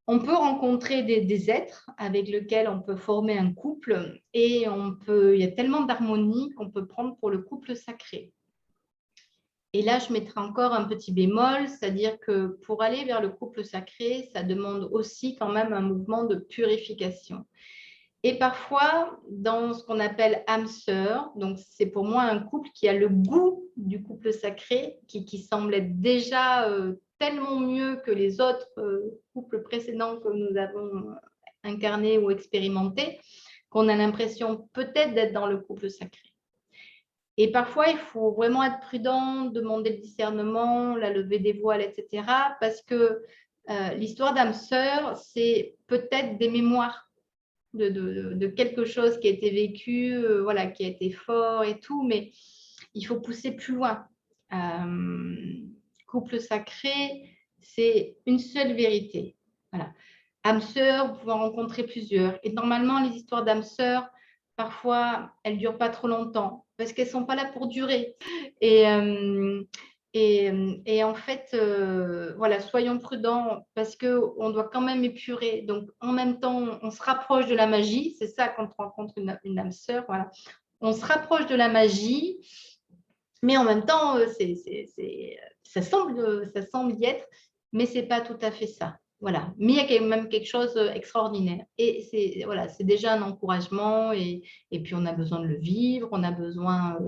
on peut rencontrer des êtres avec lesquels on peut former un couple, et il y a tellement d'harmonie qu'on peut prendre pour le couple sacré. Et là, je mettrai encore un petit bémol, c'est-à-dire que pour aller vers le couple sacré, ça demande aussi quand même un mouvement de purification. Et parfois, dans ce qu'on appelle âme sœur, donc c'est pour moi un couple qui a le goût du couple sacré, qui semble être déjà tellement mieux que les autres couples précédents que nous avons incarnés ou expérimentés, qu'on a l'impression peut-être d'être dans le couple sacré. Et parfois, il faut vraiment être prudent, demander le discernement, la levée des voiles, etc. Parce que l'histoire d'âme sœur, c'est peut-être des mémoires de quelque chose qui a été vécu, voilà, qui a été fort et tout, mais il faut pousser plus loin. Couple sacré, c'est une seule vérité. Voilà. Âme sœur, vous pouvez en rencontrer plusieurs. Et normalement, les histoires d'âme sœur, parfois, elles ne durent pas trop longtemps parce qu'elles ne sont pas là pour durer. Et, et en fait, voilà, soyons prudents parce qu'on doit quand même épurer. Donc, en même temps, on se rapproche de la magie. C'est ça quand on rencontre une âme sœur. Voilà. On se rapproche de la magie, mais en même temps, ça semble y être, mais ce n'est pas tout à fait ça. Voilà. Mais il y a quand même quelque chose d'extraordinaire. Et voilà, c'est déjà un encouragement. Et puis, on a besoin de le vivre. On a besoin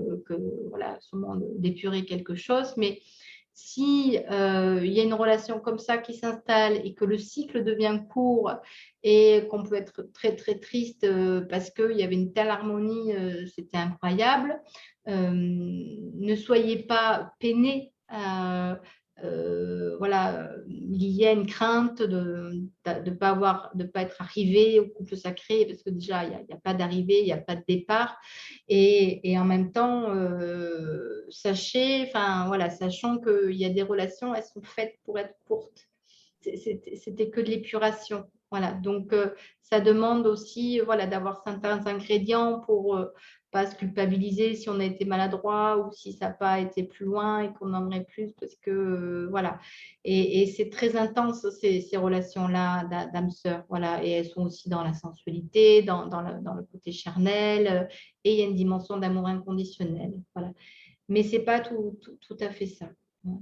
voilà, sûrement d'épurer quelque chose. Mais si il y a une relation comme ça qui s'installe et que le cycle devient court et qu'on peut être très, très triste parce qu'il y avait une telle harmonie, c'était incroyable, ne soyez pas peinés. Voilà, il y a une crainte de pas être arrivé au couple sacré parce que déjà, il n'y a pas d'arrivée, il n'y a pas de départ. Et en même temps, voilà, sachant qu'il y a des relations, elles sont faites pour être courtes. C'était que de l'épuration. Voilà. Donc, ça demande aussi voilà, d'avoir certains ingrédients pour pas se culpabiliser si on a été maladroit ou si ça n'a pas été plus loin et qu'on aimerait plus parce que voilà. Et c'est très intense ces relations-là d'âme sœur. Voilà. Et elles sont aussi dans la sensualité, dans le côté charnel, et il y a une dimension d'amour inconditionnel. Voilà. Mais ce n'est pas tout à fait ça. Donc,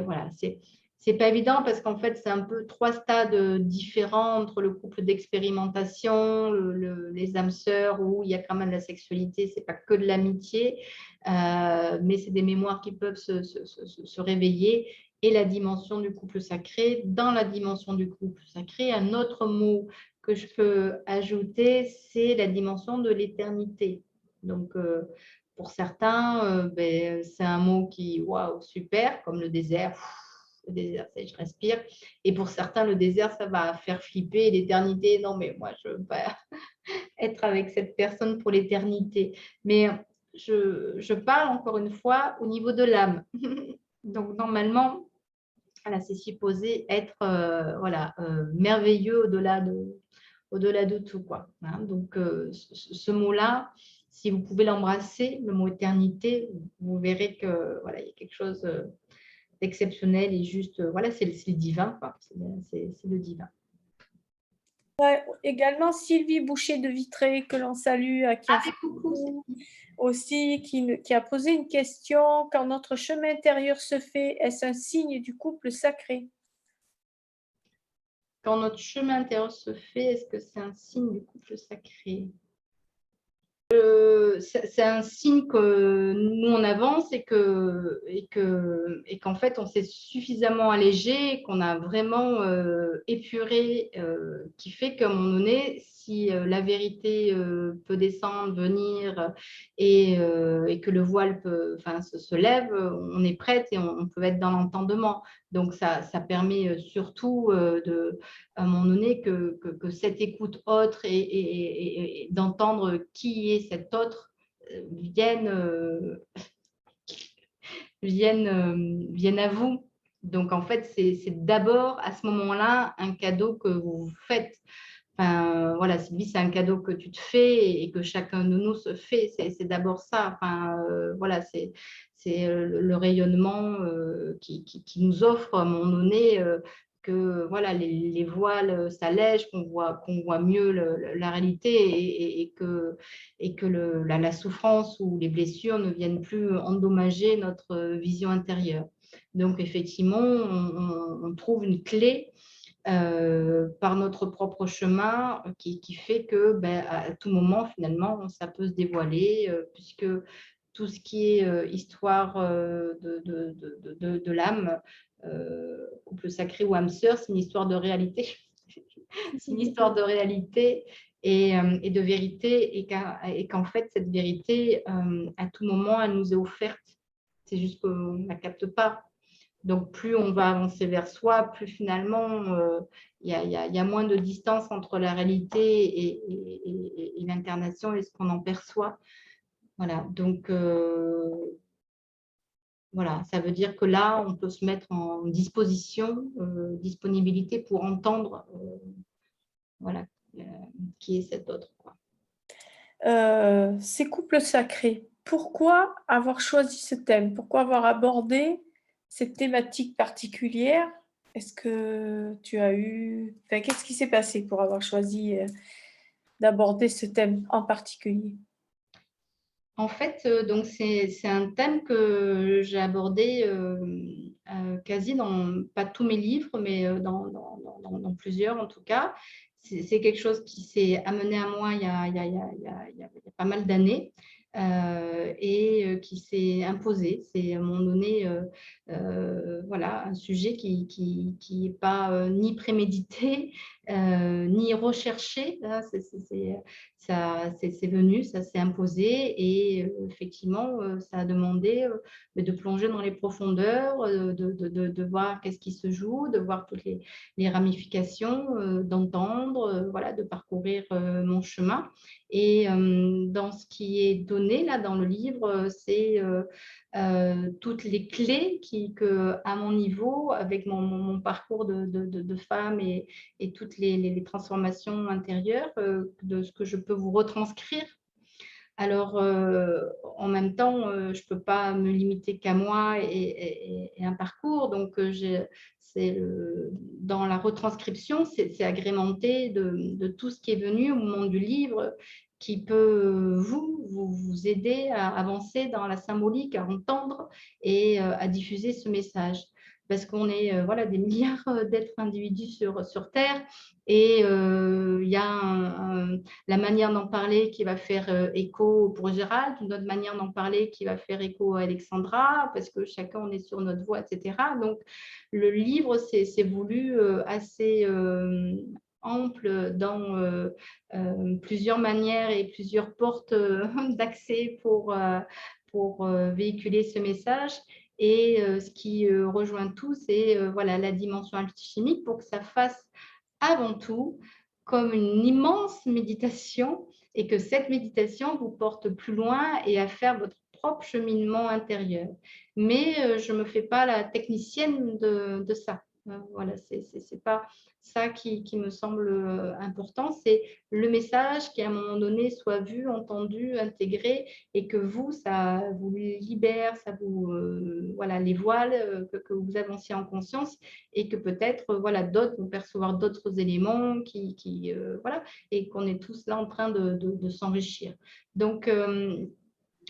voilà, c'est pas évident parce qu'en fait, c'est un peu 3 stades différents entre le couple d'expérimentation, les âmes sœurs où il y a quand même la sexualité, c'est pas que de l'amitié, mais c'est des mémoires qui peuvent se réveiller, et la dimension du couple sacré. Dans la dimension du couple sacré, un autre mot que je peux ajouter, c'est la dimension de l'éternité. Donc, pour certains, c'est un mot qui, waouh, super, comme le désert. Le désert, c'est je respire. Et pour certains, le désert, ça va faire flipper l'éternité. Non, mais moi, je ne veux pas être avec cette personne pour l'éternité. Mais je parle encore une fois au niveau de l'âme. Donc, normalement, voilà, c'est supposé être voilà, merveilleux au-delà de tout, quoi. Hein. Donc, ce mot-là, si vous pouvez l'embrasser, le mot éternité, vous verrez que voilà, il y a quelque chose d'exceptionnel et juste, voilà, c'est le divin, quoi. C'est le divin. Ouais, également Sylvie Boucher de Vitré, que l'on salue, à qui on fait Coucou, aussi, qui a posé une question: quand notre chemin intérieur se fait, est-ce un signe du couple sacré? quand notre chemin intérieur se fait, est-ce que c'est un signe du couple sacré? C'est un signe que nous on avance et qu'en fait on s'est suffisamment allégé, qu'on a vraiment épuré, qui fait qu'à un moment donné, si la vérité peut descendre, venir, et que le voile se lève, on est prête et on peut être dans l'entendement. Donc ça permet surtout à un moment donné que cette écoute autre et d'entendre qui est cet autre viennent à vous. Donc, en fait, c'est d'abord à ce moment-là un cadeau que vous faites Enfin, voilà, Sylvie, c'est un cadeau que tu te fais et que chacun de nous se fait. C'est d'abord ça. Enfin, voilà, c'est le rayonnement qui nous offre à un moment donné que voilà, les voiles s'allègent, qu'on voit mieux la réalité et que la souffrance ou les blessures ne viennent plus endommager notre vision intérieure. Donc, effectivement, on trouve une clé par notre propre chemin qui fait que ben, à tout moment, finalement, ça peut se dévoiler puisque tout ce qui est histoire de l'âme, couple sacré ou âme sœur, c'est une histoire de réalité. C'est une histoire de réalité et de vérité et qu'en fait, cette vérité, à tout moment, elle nous est offerte. C'est juste qu'on ne la capte pas. Donc, plus on va avancer vers soi, plus finalement, il y a moins de distance entre la réalité et l'incarnation et ce qu'on en perçoit. Voilà, donc, voilà, ça veut dire que là, on peut se mettre en disponibilité pour entendre voilà, euh, qui est cet autre, quoi. Ces couples sacrés, pourquoi avoir choisi ce thème? Pourquoi avoir abordé cette thématique particulière? Est-ce que tu as eu... Enfin, qu'est-ce qui s'est passé pour avoir choisi d'aborder ce thème en particulier? En fait, donc c'est un thème que j'ai abordé quasi dans, pas tous mes livres, mais dans plusieurs en tout cas. C'est quelque chose qui s'est amené à moi il y a pas mal d'années et qui s'est imposé. C'est à un moment donné voilà, un sujet qui est pas ni prémédité, ni recherché. Hein, c'est venu, ça s'est imposé et effectivement, ça a demandé de plonger dans les profondeurs, de voir qu'est-ce qui se joue, de voir toutes les ramifications, d'entendre, voilà, de parcourir mon chemin. Et dans ce qui est donné là dans le livre, c'est toutes les clés que, à mon niveau, avec mon parcours de femme et toutes les transformations intérieures de ce que je peux vous retranscrire. Alors, en même temps, je ne peux pas me limiter qu'à moi et un parcours. Donc, dans la retranscription, c'est agrémenté de tout ce qui est venu au moment du livre qui peut vous aider à avancer dans la symbolique, à entendre et à diffuser ce message. Parce qu'on est voilà, des milliards d'êtres individus sur Terre et il y a la manière d'en parler qui va faire écho pour Gérald, une autre manière d'en parler qui va faire écho à Alexandra, parce que chacun on est sur notre voie, etc. Donc le livre c'est voulu assez ample dans plusieurs manières et plusieurs portes d'accès pour véhiculer ce message. Et ce qui rejoint tout, c'est voilà, la dimension alchimique pour que ça fasse avant tout comme une immense méditation et que cette méditation vous porte plus loin et à faire votre propre cheminement intérieur. Mais je ne me fais pas la technicienne de ça. Voilà, c'est pas ça qui me semble important, c'est le message qui à un moment donné soit vu, entendu, intégré et que vous, ça vous libère, ça vous voilà, les voiles, que vous avanciez en conscience et que peut-être voilà, d'autres vont percevoir d'autres éléments voilà, et qu'on est tous là en train de s'enrichir. Donc,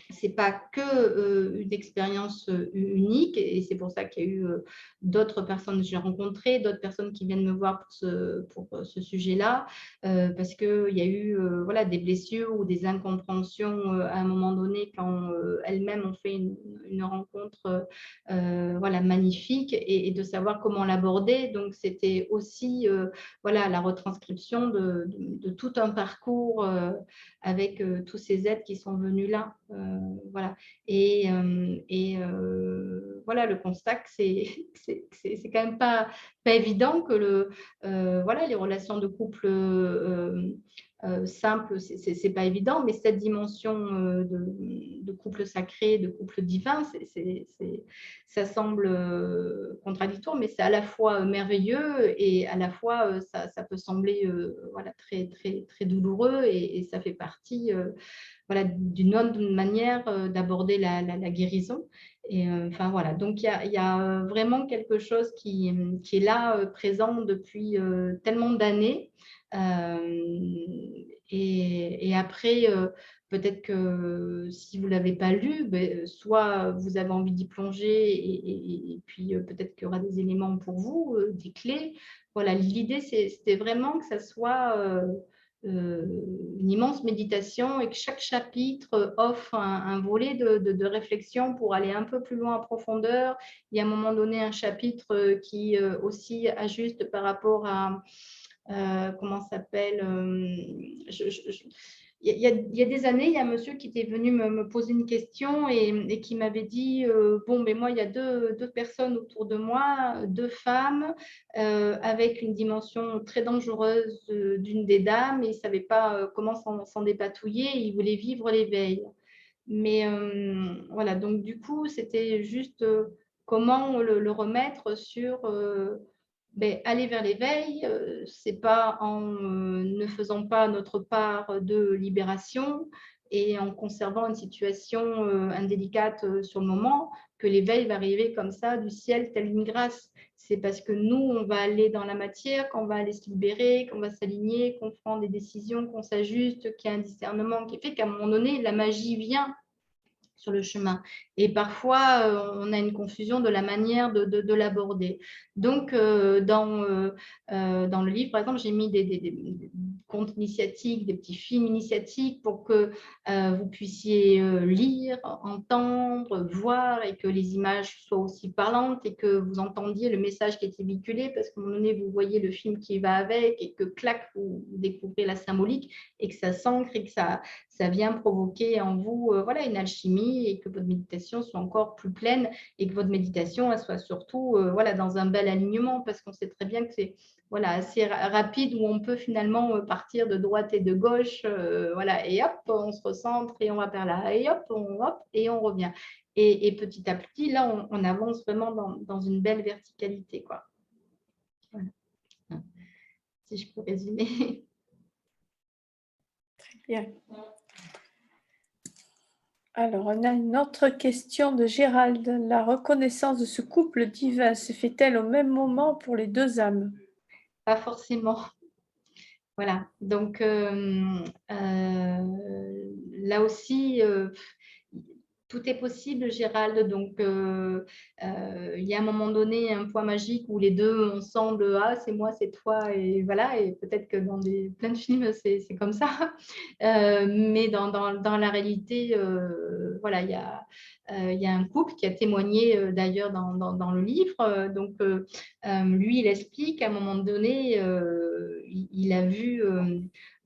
c'est pas que une expérience unique et c'est pour ça qu'il y a eu d'autres personnes que j'ai rencontrées, d'autres personnes qui viennent me voir pour ce sujet-là, parce qu'il y a eu voilà, des blessures ou des incompréhensions à un moment donné quand elles-mêmes ont fait une rencontre voilà, magnifique et de savoir comment l'aborder. Donc, c'était aussi voilà, la retranscription de tout un parcours avec tous ces êtres qui sont venus là. Voilà. Voilà, le constat que c'est quand même pas évident que voilà, les relations de couple simple, c'est pas évident, mais cette dimension de couple sacré, de couple divin, ça semble contradictoire, mais c'est à la fois merveilleux et à la fois ça peut sembler voilà, très, très, très douloureux et ça fait partie voilà, d'une autre manière d'aborder la guérison. Et enfin voilà, donc il y a vraiment quelque chose qui est là, présent depuis tellement d'années. Et après, peut-être que si vous ne l'avez pas lu, ben, soit vous avez envie d'y plonger et puis peut-être qu'il y aura des éléments pour vous, des clés. Voilà, l'idée, c'était vraiment que ça soit une immense méditation et que chaque chapitre offre un volet de réflexion pour aller un peu plus loin en profondeur. Il y a à un moment donné un chapitre qui aussi ajuste par rapport à comment ça s'appelle il y a des années, il y a un monsieur qui était venu me poser une question et qui m'avait dit bon, mais moi, il y a deux personnes autour de moi, deux femmes, avec une dimension très dangereuse d'une des dames, et il ne savait pas comment s'en dépatouiller, et il voulait vivre l'éveil. Mais voilà, donc du coup, c'était juste comment le remettre sur ben, aller vers l'éveil, c'est pas en ne faisant pas notre part de libération et en conservant une situation indélicate sur le moment que l'éveil va arriver comme ça du ciel telle une grâce. C'est parce que nous, on va aller dans la matière, qu'on va aller se libérer, qu'on va s'aligner, qu'on prend des décisions, qu'on s'ajuste, qu'il y a un discernement qui fait qu'à un moment donné, la magie vient sur le chemin. Et parfois, on a une confusion de la manière de l'aborder. Donc, dans le livre, par exemple, j'ai mis des contes initiatiques, des petits films initiatiques pour que vous puissiez lire, entendre, voir et que les images soient aussi parlantes et que vous entendiez le message qui est véhiculé parce qu'à un moment donné, vous voyez le film qui va avec et que, clac, vous découvrez la symbolique et que ça s'ancre et que ça vient provoquer en vous voilà, une alchimie et que votre méditation soit encore plus pleine et que votre méditation elle soit surtout voilà, dans un bel alignement parce qu'on sait très bien que c'est voilà, assez rapide où on peut finalement partir de droite et de gauche voilà, et hop, on se recentre et on va vers là et hop, et on revient. Et petit à petit, là, on avance vraiment dans une belle verticalité. Quoi. Voilà. Si je peux résumer. Très bien. Alors, on a une autre question de Gérald. La reconnaissance de ce couple divin se fait-elle au même moment pour les deux âmes? Pas forcément. Voilà. Donc, là aussi, tout est possible, Gérald. Donc, il y a un moment donné un point magique où les deux ensemble, ah, c'est moi, c'est toi, et voilà. Et peut-être que dans plein de films, c'est comme ça. Mais dans la réalité, voilà, il y a un couple qui a témoigné d'ailleurs dans le livre. Donc, lui, il explique qu'à un moment donné, il a vu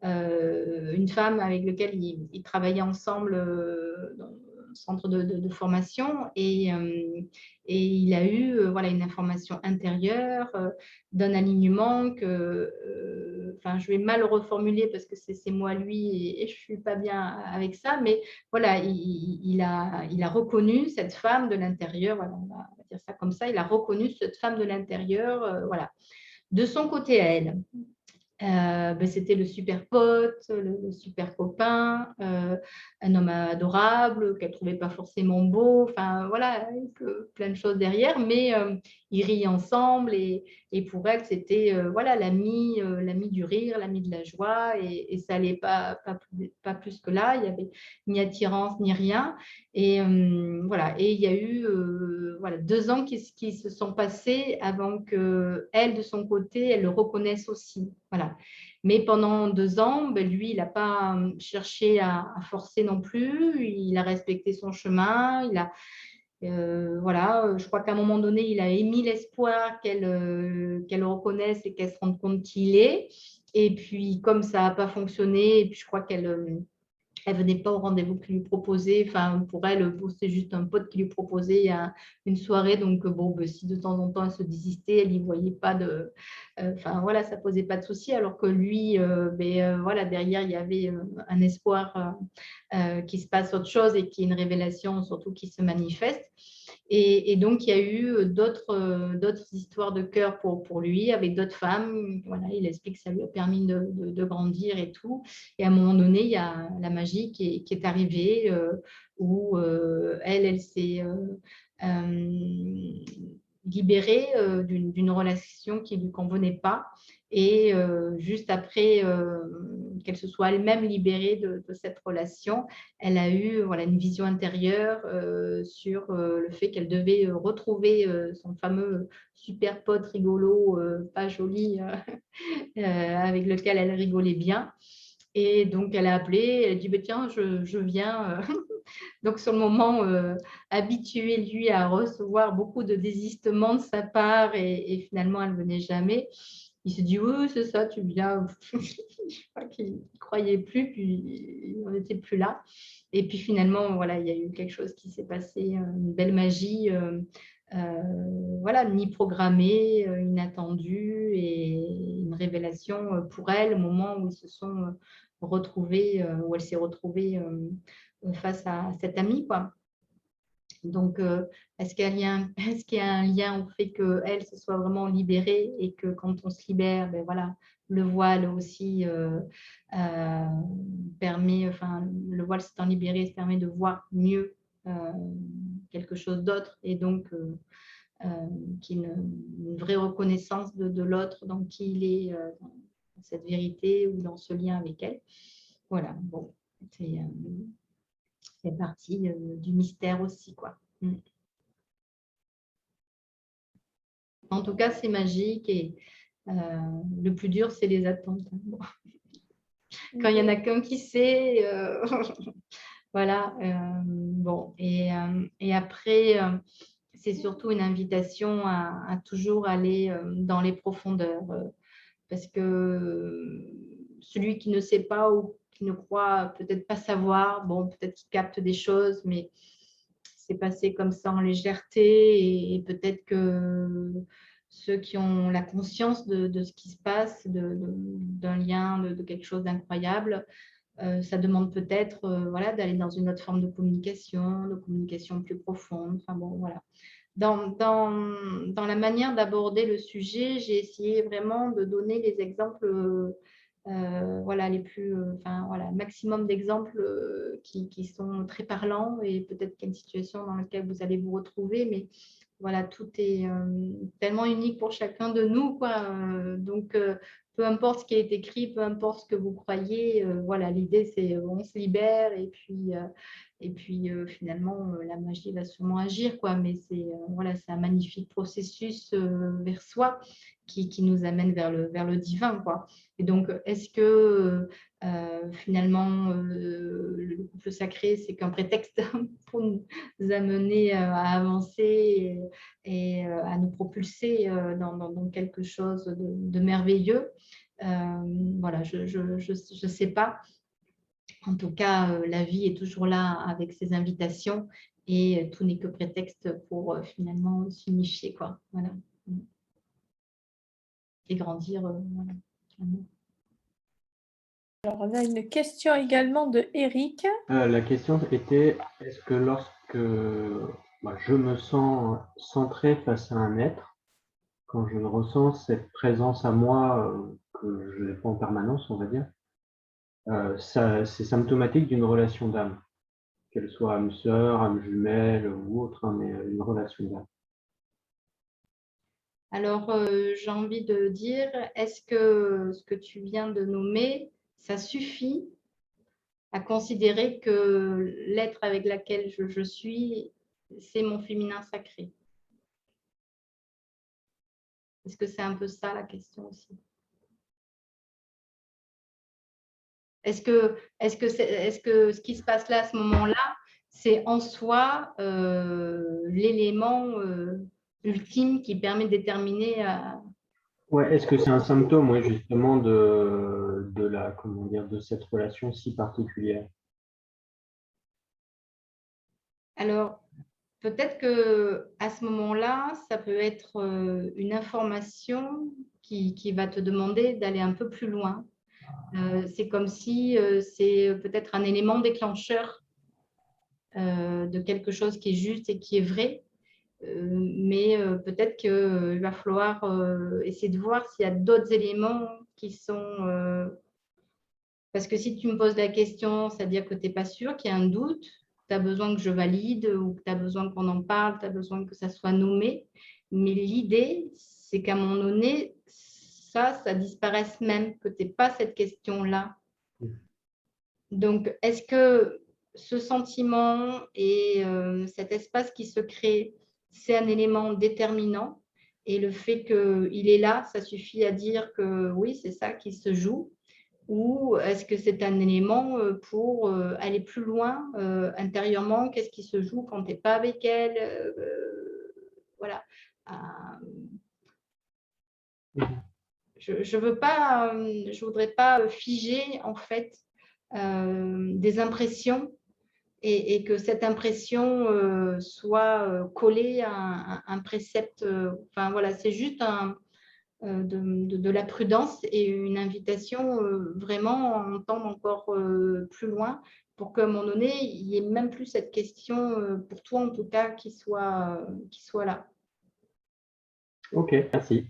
une femme avec laquelle il travaillait ensemble dans le centre de formation et il a eu voilà, une information intérieure d'un alignement que, enfin, je vais mal reformuler parce que c'est moi lui et je ne suis pas bien avec ça, mais voilà, il a reconnu cette femme de l'intérieur, voilà, on va dire ça comme ça, il a reconnu cette femme de l'intérieur, voilà, de son côté à elle. Ben, c'était le super pote, le super copain, un homme adorable qu'elle ne trouvait pas forcément beau, enfin voilà, plein de choses derrière, mais ils rient ensemble et pour elle c'était voilà, l'ami du rire, l'ami de la joie et ça n'allait pas plus que là, il n'y avait ni attirance ni rien et voilà, et il y a eu voilà, 2 ans qui se sont passés avant qu'elle de son côté, elle le reconnaisse aussi, voilà. Mais pendant 2 ans, ben, lui, il n'a pas cherché à forcer non plus. Il a respecté son chemin. Voilà, je crois qu'à un moment donné, il a émis l'espoir qu'elle le reconnaisse et qu'elle se rende compte qui il est. Et puis, comme ça n'a pas fonctionné, et puis je crois qu'elle elle venait pas au rendez-vous qu'il lui proposait. Enfin, pour elle, c'était juste un pote qui lui proposait une soirée. Donc, bon, ben, si de temps en temps elle se désistait, elle n'y voyait pas de. Enfin, voilà, ça posait pas de souci. Alors que lui, voilà, derrière, il y avait un espoir qu'il se passe autre chose et qu'il y ait une révélation, surtout qui se manifeste. Et donc, il y a eu d'autres histoires de cœur pour lui, avec d'autres femmes. Voilà, il explique que ça lui a permis de grandir et tout. Et à un moment donné, il y a la magie qui est arrivée, où elle s'est libérée d'une relation qui ne lui convenait pas. Et juste après qu'elle se soit elle-même libérée de cette relation, elle a eu voilà, une vision intérieure sur le fait qu'elle devait retrouver son fameux super pote rigolo, pas joli, avec lequel elle rigolait bien. Et donc, elle a appelé, elle a dit, bah, tiens, je viens. Donc, sur le moment, habitué, lui, à recevoir beaucoup de désistements de sa part et finalement, elle ne venait jamais. Il s'est dit, oui, c'est ça, tu viens. Je crois qu'il ne croyait plus, puis on n'était plus là. Et puis finalement, voilà, il y a eu quelque chose qui s'est passé, une belle magie, voilà, ni programmée, inattendue, et une révélation pour elle au moment où ils se sont retrouvés, où elle s'est retrouvée face à cette amie, quoi. Donc, est-ce qu'il y a est-ce qu'il y a un lien au fait qu'elle se soit vraiment libérée et que quand on se libère, ben voilà, le voile aussi euh, permet, enfin, le voile s'étant libéré, ça permet de voir mieux euh, quelque chose d'autre et donc une vraie reconnaissance de l'autre, dans qui il est, dans cette vérité ou dans ce lien avec elle. Voilà, bon, c'est partie du mystère aussi, quoi. En tout cas, c'est magique et le plus dur, c'est les attentes. Bon. Quand il n'y en a qu'un qui sait, voilà. Bon, et après, c'est surtout une invitation à toujours aller dans les profondeurs parce que celui qui ne sait pas ou qui ne croit peut-être pas savoir, bon, peut-être qu'il capte des choses, mais c'est passé comme ça en légèreté et peut-être que ceux qui ont la conscience de ce qui se passe, d'un lien, de quelque chose d'incroyable, ça demande peut-être voilà, d'aller dans une autre forme de communication plus profonde. Enfin bon, voilà. Dans la manière d'aborder le sujet, j'ai essayé vraiment de donner les exemples, voilà, les plus, enfin, voilà, maximum d'exemples qui sont très parlants et peut-être qu'il y a une situation dans laquelle vous allez vous retrouver, mais voilà, tout est tellement unique pour chacun de nous, quoi. Donc, peu importe ce qui est écrit, peu importe ce que vous croyez, voilà, l'idée c'est on se libère et puis finalement la magie va sûrement agir, quoi. Mais c'est voilà, c'est un magnifique processus vers soi qui nous amène vers le divin, quoi. Et donc, est-ce que finalement le couple sacré, c'est qu'un prétexte pour nous amener à avancer et à nous propulser dans quelque chose de merveilleux? Voilà, je sais pas. En tout cas, la vie est toujours là avec ses invitations et tout n'est que prétexte pour finalement s'unifier, quoi. Voilà. Et grandir. Voilà. Alors, on a une question également de Eric. La question était, est-ce que lorsque je me sens centré face à un être, quand je ressens cette présence à moi que je n'ai pas en permanence, on va dire, c'est symptomatique d'une relation d'âme, qu'elle soit âme sœur, âme jumelle ou autre, hein, mais une relation d'âme. Alors, j'ai envie de dire, est-ce que ce que tu viens de nommer, ça suffit à considérer que l'être avec laquelle je suis, c'est mon féminin sacré? Est-ce que c'est un peu ça la question aussi? Est-ce que ce qui se passe là à ce moment-là, c'est en soi l'élément ultime qui permet de déterminer Ouais, est-ce que c'est un symptôme, ouais, justement, de cette relation si particulière? Alors, peut-être qu'à ce moment-là, ça peut être une information qui va te demander d'aller un peu plus loin. C'est comme si c'est peut-être un élément déclencheur de quelque chose qui est juste et qui est vrai. Mais peut-être qu'il va falloir essayer de voir s'il y a d'autres éléments qui sont… Parce que si tu me poses la question, c'est-à-dire que tu n'es pas sûr, qu'il y a un doute, tu as besoin que je valide ou que tu as besoin qu'on en parle, tu as besoin que ça soit nommé. Mais l'idée, c'est qu'à un moment donné, ça disparaisse même, que tu n'aies pas cette question-là. Donc, est-ce que ce sentiment et cet espace qui se crée, c'est un élément déterminant et le fait qu'il est là, ça suffit à dire que oui, c'est ça qui se joue, ou est-ce que c'est un élément pour aller plus loin intérieurement, qu'est-ce qui se joue quand tu n'es pas avec elle, voilà. Je voudrais pas figer en fait des impressions et que cette impression soit collée à un précepte. Enfin voilà, c'est juste de la prudence et une invitation vraiment à entendre encore plus loin pour qu'à un moment donné, il n'y ait même plus cette question, pour toi en tout cas, qui soit là. Ok, merci.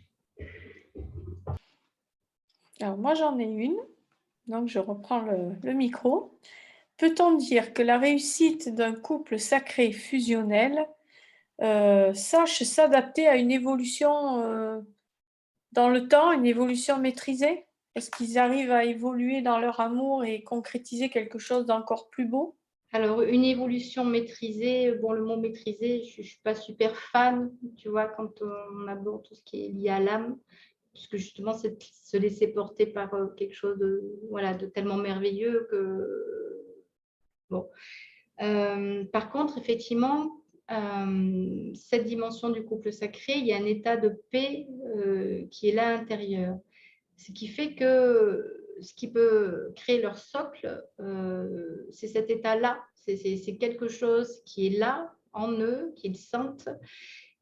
Alors moi j'en ai une, donc je reprends le micro. Peut-on dire que la réussite d'un couple sacré fusionnel sache s'adapter à une évolution dans le temps, une évolution maîtrisée? Est-ce qu'ils arrivent à évoluer dans leur amour et concrétiser quelque chose d'encore plus beau? Alors, une évolution maîtrisée, bon, le mot maîtrisé, je ne suis pas super fan, tu vois, quand on aborde tout ce qui est lié à l'âme, puisque justement, c'est de se laisser porter par quelque chose voilà, de tellement merveilleux que… Bon. Par contre, effectivement, cette dimension du couple sacré, il y a un état de paix qui est là à l'intérieur. Ce qui fait que ce qui peut créer leur socle, c'est cet état-là. C'est quelque chose qui est là en eux, qu'ils sentent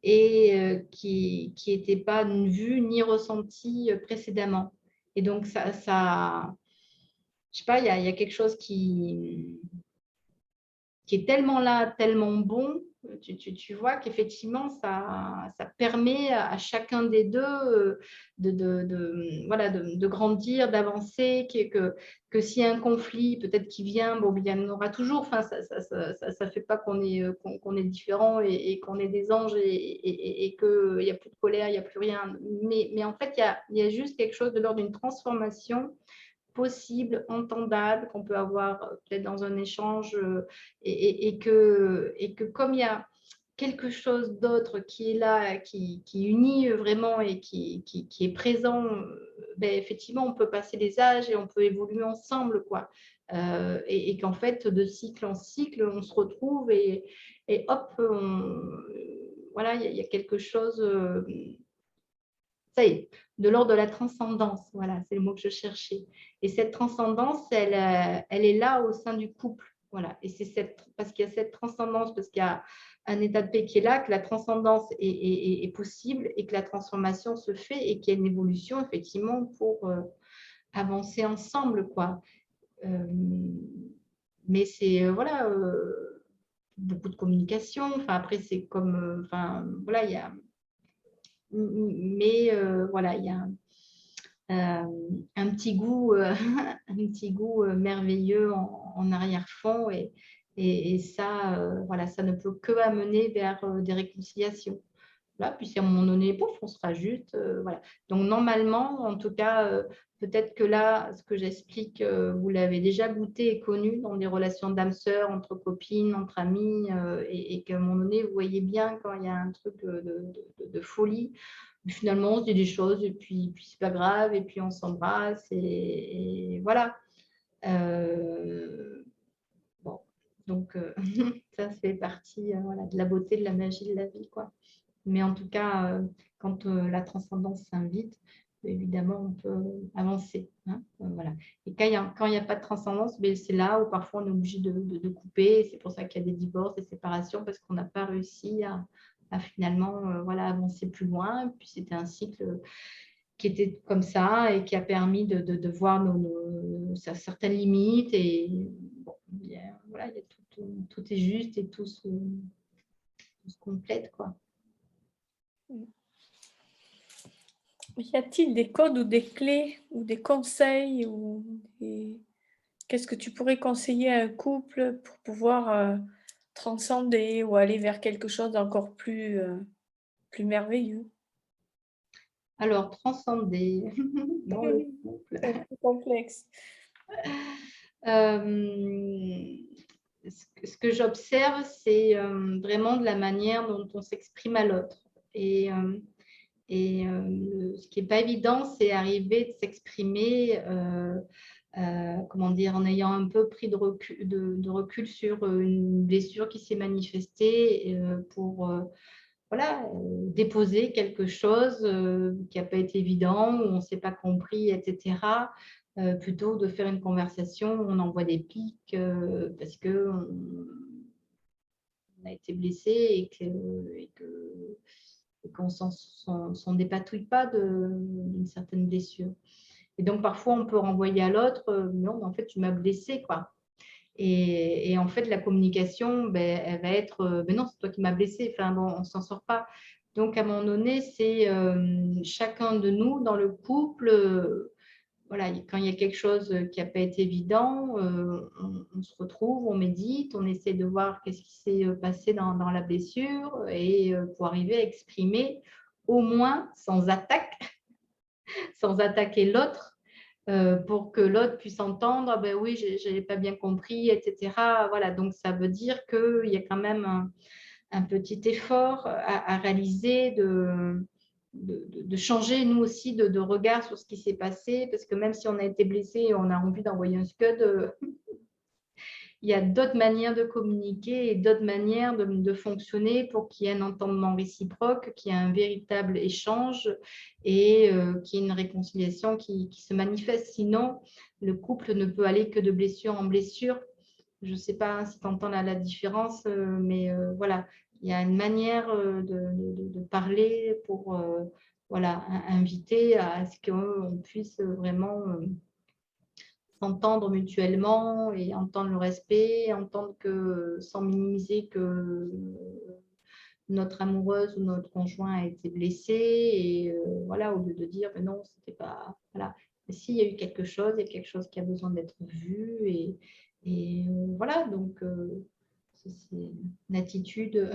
et qui n'était pas vu ni ressenti précédemment. Et donc, je sais pas, il y a quelque chose qui est tellement là, tellement bon, tu vois qu'effectivement, ça permet à chacun des deux voilà, de grandir, d'avancer, que s'il y a un conflit, peut-être qui vient, bon, il y en aura toujours, enfin, ça fait pas qu'on est différents et qu'on est des anges et qu'il n'y a plus de colère, il n'y a plus rien. Mais en fait, il y a juste quelque chose de l'ordre d'une transformation possible, entendable, qu'on peut avoir peut-être dans un échange et que comme il y a quelque chose d'autre qui est là, qui unit vraiment et qui est présent, ben, effectivement, on peut passer les âges et on peut évoluer ensemble, quoi. Et qu'en fait, de cycle en cycle, on se retrouve et hop, voilà, il y a quelque chose… ça y est, de l'ordre de la transcendance. Voilà, c'est le mot que je cherchais. Et cette transcendance, elle est là au sein du couple. Voilà. Et c'est parce qu'il y a cette transcendance, parce qu'il y a un état de paix qui est là, que la transcendance est possible et que la transformation se fait et qu'il y a une évolution, effectivement, pour avancer ensemble, quoi. Mais c'est, voilà, beaucoup de communication. Enfin, après, c'est comme, enfin, voilà, il y a… Mais voilà, il y a un petit goût, un petit goût merveilleux en arrière-fond et ça, voilà, ça ne peut que amener vers des réconciliations. Là, puis si à un moment donné, pouf, on sera juste, voilà. Donc normalement, en tout cas, peut-être que là, ce que j'explique, vous l'avez déjà goûté et connu dans des relations d'âme-sœur, entre copines, entre amis, et qu'à un moment donné, vous voyez bien quand il y a un truc de folie. Finalement, on se dit des choses et puis c'est pas grave et puis on s'embrasse et voilà. Bon, donc ça fait partie voilà, de la beauté, de la magie de la vie, quoi. Mais en tout cas, quand la transcendance s'invite, évidemment, on peut avancer. Hein, voilà. Et quand il y a pas de transcendance, ben, c'est là où parfois on est obligé de couper. C'est pour ça qu'il y a des divorces, des séparations, parce qu'on n'a pas réussi à finalement voilà, avancer plus loin. Puis c'était un cycle qui était comme ça et qui a permis de voir certaines limites. Et bon, voilà, tout est juste et tout se complète, quoi. Y a-t-il des codes ou des clés ou des conseils qu'est-ce que tu pourrais conseiller à un couple pour pouvoir transcender ou aller vers quelque chose d'encore plus merveilleux? Alors, transcender dans le couple. C'est un peu complexe. Ce que j'observe, c'est vraiment de la manière dont on s'exprime à l'autre. Ce qui n'est pas évident, c'est arriver de s'exprimer, comment dire, en ayant un peu pris de recul sur une blessure qui s'est manifestée pour voilà, déposer quelque chose qui n'a pas été évident, où on ne s'est pas compris, etc. Plutôt de faire une conversation où on envoie des pics parce qu'on a été blessé et qu'on s'en dépatouille pas d'une certaine blessure. Et donc, parfois, on peut renvoyer à l'autre, non, mais en fait, tu m'as blessé, quoi. Et en fait, la communication, ben, elle va être, ben non, c'est toi qui m'as blessé. Enfin, bon, on ne s'en sort pas. Donc, à un moment donné, c'est chacun de nous dans le couple, voilà, quand il y a quelque chose qui n'a pas été évident, on se retrouve, on médite, on essaie de voir qu'est-ce qui s'est passé dans la blessure et pour arriver à exprimer au moins sans sans attaquer l'autre, pour que l'autre puisse entendre, ah ben oui, je n'avais pas bien compris, etc. Voilà, donc ça veut dire qu'il y a quand même un petit effort à réaliser de changer, nous aussi, de regard sur ce qui s'est passé, parce que même si on a été blessé et on a envie d'envoyer un scud, il y a d'autres manières de communiquer et d'autres manières de fonctionner pour qu'il y ait un entendement réciproque, qu'il y ait un véritable échange et qu'il y ait une réconciliation qui se manifeste. Sinon, le couple ne peut aller que de blessure en blessure. Je ne sais pas si tu entends la différence, mais voilà, il y a une manière de parler pour voilà, inviter à ce qu'on puisse vraiment s'entendre mutuellement et entendre le respect, entendre que sans minimiser que notre amoureuse ou notre conjoint a été blessé et voilà, au lieu de dire mais non, c'était pas voilà. Mais s'il y a eu quelque chose, il y a quelque chose qui a besoin d'être vu et voilà, donc c'est une attitude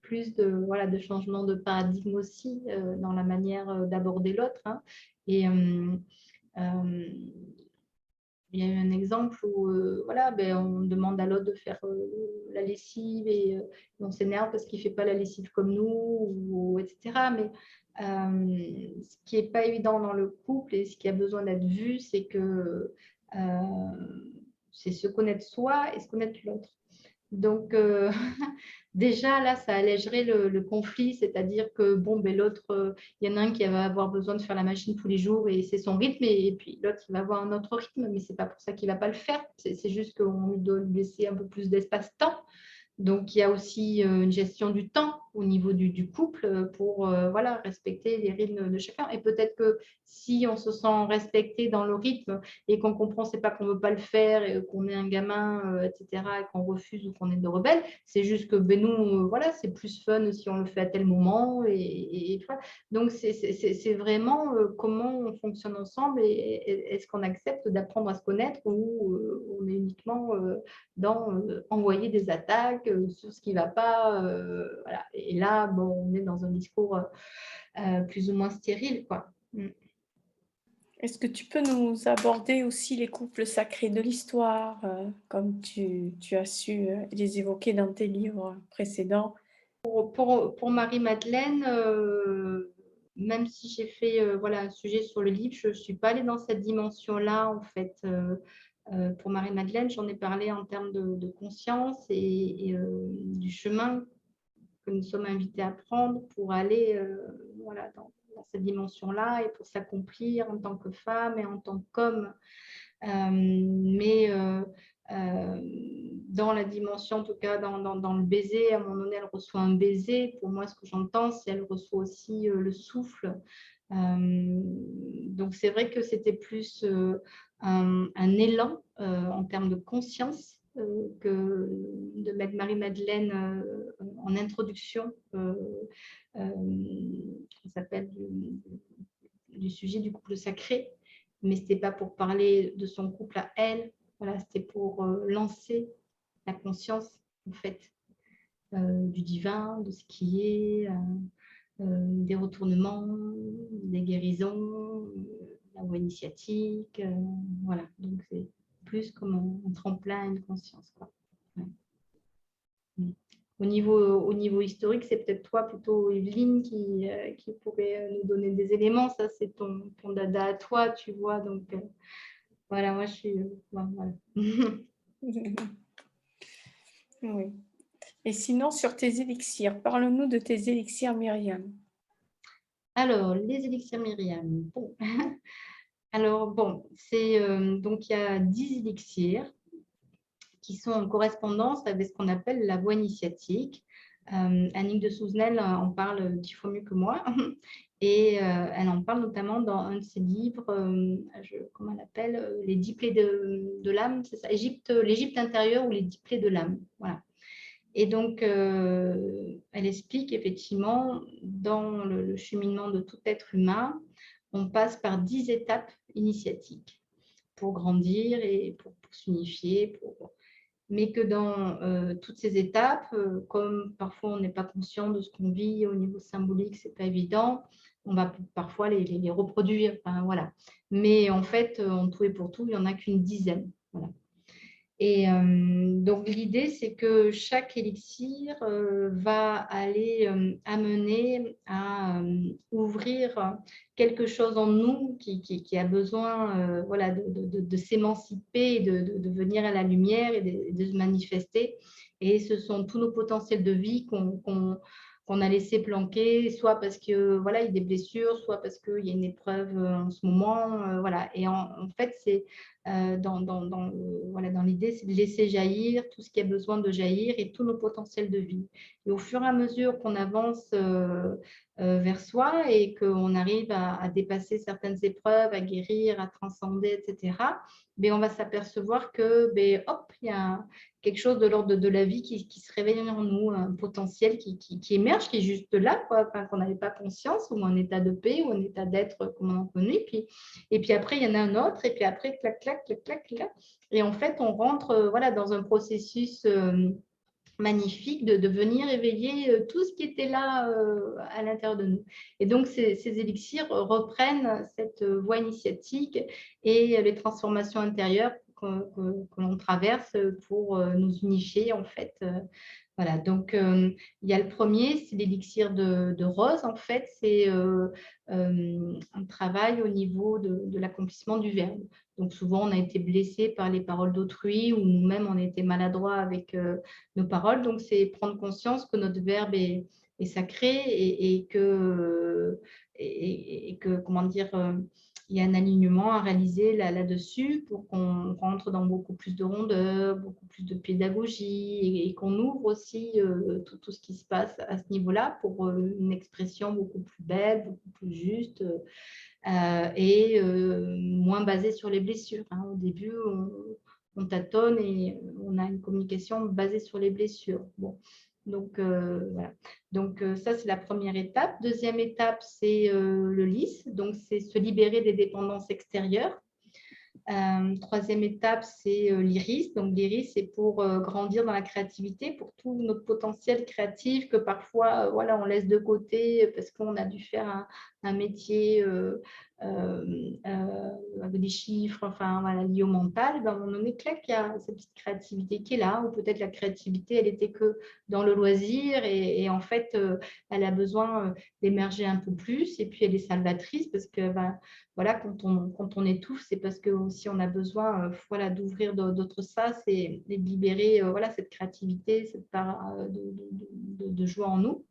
plus voilà, de changement de paradigme aussi dans la manière d'aborder l'autre. Hein. Et il y a eu un exemple où voilà, ben, on demande à l'autre de faire la lessive et on s'énerve parce qu'il ne fait pas la lessive comme nous, etc. Mais ce qui n'est pas évident dans le couple et ce qui a besoin d'être vu, c'est que c'est se connaître soi et se connaître l'autre. Donc, déjà, là, ça allégerait le conflit, c'est-à-dire que, bon, ben, l'autre, il y en a un qui va avoir besoin de faire la machine tous les jours et c'est son rythme, et puis l'autre, il va avoir un autre rythme, mais ce n'est pas pour ça qu'il ne va pas le faire. C'est juste qu'on lui doit lui laisser un peu plus d'espace-temps. Donc, il y a aussi une gestion du temps au niveau du couple pour voilà, respecter les rythmes de chacun. Et peut-être que si on se sent respecté dans le rythme et qu'on comprend, c'est pas qu'on ne veut pas le faire, et qu'on est un gamin, etc., et qu'on refuse ou qu'on est de rebelle, c'est juste que ben, nous, voilà, c'est plus fun si on le fait à tel moment. Et voilà. Donc, c'est vraiment comment on fonctionne ensemble et est-ce qu'on accepte d'apprendre à se connaître ou on est uniquement dans envoyer des attaques sur ce qui ne va pas. Voilà. Et là, bon, on est dans un discours plus ou moins stérile, quoi. Est-ce que tu peux nous aborder aussi les couples sacrés de l'histoire, comme tu as su les évoquer dans tes livres précédents? Pour Marie-Madeleine, même si j'ai fait voilà, un sujet sur le livre, je ne suis pas allée dans cette dimension-là, en fait. Pour Marie-Madeleine, j'en ai parlé en termes de conscience et du chemin que nous sommes invités à prendre pour aller voilà, dans cette dimension-là et pour s'accomplir en tant que femme et en tant qu'homme. Mais dans la dimension, en tout cas dans le baiser, à un moment donné, elle reçoit un baiser. Pour moi, ce que j'entends, c'est qu'elle reçoit aussi le souffle. Donc, c'est vrai que c'était plus un élan en termes de conscience que de mettre Marie-Madeleine en introduction. Ça s'appelle du sujet du couple sacré, mais ce n'était pas pour parler de son couple à elle, voilà, c'était pour lancer la conscience, en fait, du divin, de ce qui est, des retournements, des guérisons, la voie initiatique, voilà. Donc, c'est plus comme un tremplin, une conscience, quoi. Ouais. Au niveau historique, c'est peut-être toi plutôt, Evelyne, qui pourrait nous donner des éléments. Ça, c'est ton dada à toi, tu vois. Donc, voilà, moi, je suis... voilà. Oui. Et sinon, sur tes élixirs, parle-nous de tes élixirs Myriam. Alors, les élixirs Myriam. Bon. Alors, bon, c'est donc il y a 10 élixirs qui sont en correspondance avec ce qu'on appelle la voie initiatique. Annick de Souzenel en parle 10 fois mieux que moi. Et elle en parle notamment dans un de ses livres, comment elle appelle, Les 10 plaies de l'âme, c'est ça, l'Égypte intérieure ou les 10 plaies de l'âme. Voilà. Et donc, elle explique effectivement, dans le cheminement de tout être humain, on passe par 10 étapes initiatiques pour grandir et pour s'unifier, mais que dans toutes ces étapes, comme parfois on n'est pas conscient de ce qu'on vit au niveau symbolique, ce n'est pas évident, on va parfois les reproduire. Enfin, voilà. Mais en fait, en tout et pour tout, il n'y en a qu'une dizaine. Voilà. Et donc, l'idée, c'est que chaque élixir va aller amener à ouvrir quelque chose en nous qui a besoin voilà, de s'émanciper, de venir à la lumière et de se manifester. Et ce sont tous nos potentiels de vie qu'on a laissé planquer, soit parce que voilà, il y a des blessures, soit parce qu'il y a une épreuve en ce moment. Voilà. Et en fait, c'est voilà, dans l'idée, c'est de laisser jaillir tout ce qui a besoin de jaillir et tous nos potentiels de vie. Et au fur et à mesure qu'on avance vers soi et qu'on arrive à dépasser certaines épreuves, à guérir, à transcender, etc., mais on va s'apercevoir que, hop, il y a quelque chose de l'ordre de la vie qui se réveille en nous, un potentiel qui émerge, qui est juste là, quoi, enfin, qu'on n'avait pas conscience, ou un état de paix, ou un état d'être comme on en connaît. Et puis après, il y en a un autre, et puis après, clac, clac, clac, clac, clac. Et en fait, on rentre voilà, dans un processus magnifique de venir éveiller tout ce qui était là à l'intérieur de nous. Et donc, ces élixirs reprennent cette voie initiatique et les transformations intérieures que l'on traverse pour nous unifier, en fait. Voilà, donc il y a le premier, c'est l'élixir de rose, en fait, c'est un travail au niveau de l'accomplissement du verbe. Donc souvent, on a été blessé par les paroles d'autrui ou nous-mêmes, on a été maladroit avec nos paroles. Donc, c'est prendre conscience que notre verbe est sacré et que, comment dire, il y a un alignement à réaliser là-dessus pour qu'on rentre dans beaucoup plus de rondeur, beaucoup plus de pédagogie et qu'on ouvre aussi tout ce qui se passe à ce niveau-là pour une expression beaucoup plus belle, beaucoup plus juste et moins basée sur les blessures. Hein. Au début, on tâtonne et on a une communication basée sur les blessures. Bon. Donc, voilà. Donc, ça, c'est la première étape. Deuxième étape, c'est le lys. Donc, c'est se libérer des dépendances extérieures. Troisième étape, c'est l'iris. Donc, l'iris, c'est pour grandir dans la créativité, pour tout notre potentiel créatif que parfois, voilà, on laisse de côté parce qu'on a dû faire un métier avec des chiffres, enfin voilà, liés au mental, ben, à un moment donné, clac, il y a cette petite créativité qui est là, ou peut-être la créativité, elle était que dans le loisir, et en fait, elle a besoin d'émerger un peu plus, et puis elle est salvatrice, parce que ben, voilà, quand on étouffe, c'est parce que aussi on a besoin voilà, d'ouvrir d'autres sas et de libérer voilà, cette créativité, cette part de joie en nous.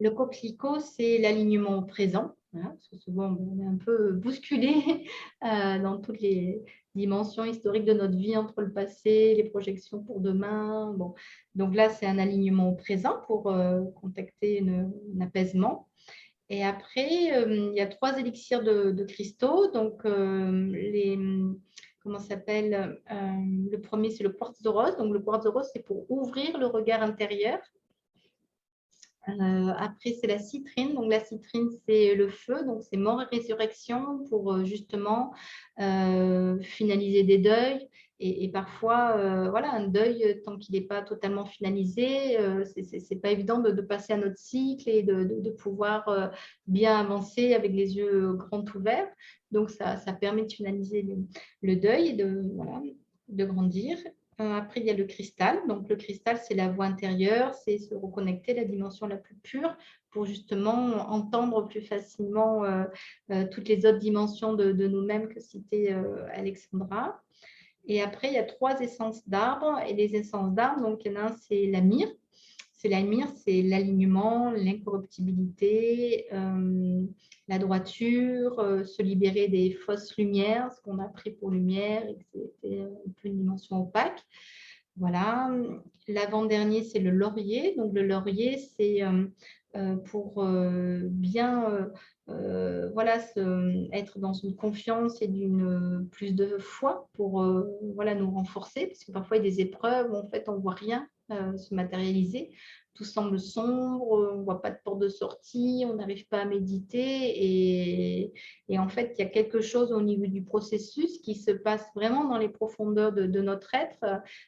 Le coquelicot, c'est l'alignement au présent. Voilà, parce que souvent, on est un peu bousculé dans toutes les dimensions historiques de notre vie, entre le passé, les projections pour demain. Bon. Donc là, c'est un alignement au présent pour contacter un apaisement. Et après, il y a 3 élixirs de cristaux. Donc, comment ça s'appelle le premier, c'est le quartz de rose. Donc, le quartz de rose, c'est pour ouvrir le regard intérieur. Après, c'est la citrine. Donc, la citrine, c'est le feu. Donc, c'est mort et résurrection pour justement finaliser des deuils. Et parfois, voilà, un deuil, tant qu'il n'est pas totalement finalisé, ce n'est pas évident de passer à notre cycle et de pouvoir bien avancer avec les yeux grands ouverts. Donc, ça permet de finaliser le deuil et voilà, de grandir. Après, il y a le cristal. Donc, le cristal, c'est la voix intérieure, c'est se reconnecter à la dimension la plus pure pour justement entendre plus facilement toutes les autres dimensions de nous-mêmes que citait Alexandra. Et après, il y a 3 essences d'arbres. Et les essences d'arbres, donc il y en a un, c'est la myrrhe. C'est la myrrhe, c'est l'alignement, l'incorruptibilité, la droiture, se libérer des fausses lumières, ce qu'on a pris pour lumière et que c'était un peu une dimension opaque. Voilà. L'avant-dernier, c'est le laurier. Donc, le laurier, c'est pour bien voilà, être dans une confiance et d'une plus de foi pour voilà, nous renforcer. Parce que parfois, il y a des épreuves où en fait, on ne voit rien se matérialiser. Tout semble sombre, on ne voit pas de porte de sortie, on n'arrive pas à méditer. Et en fait, il y a quelque chose au niveau du processus qui se passe vraiment dans les profondeurs de notre être,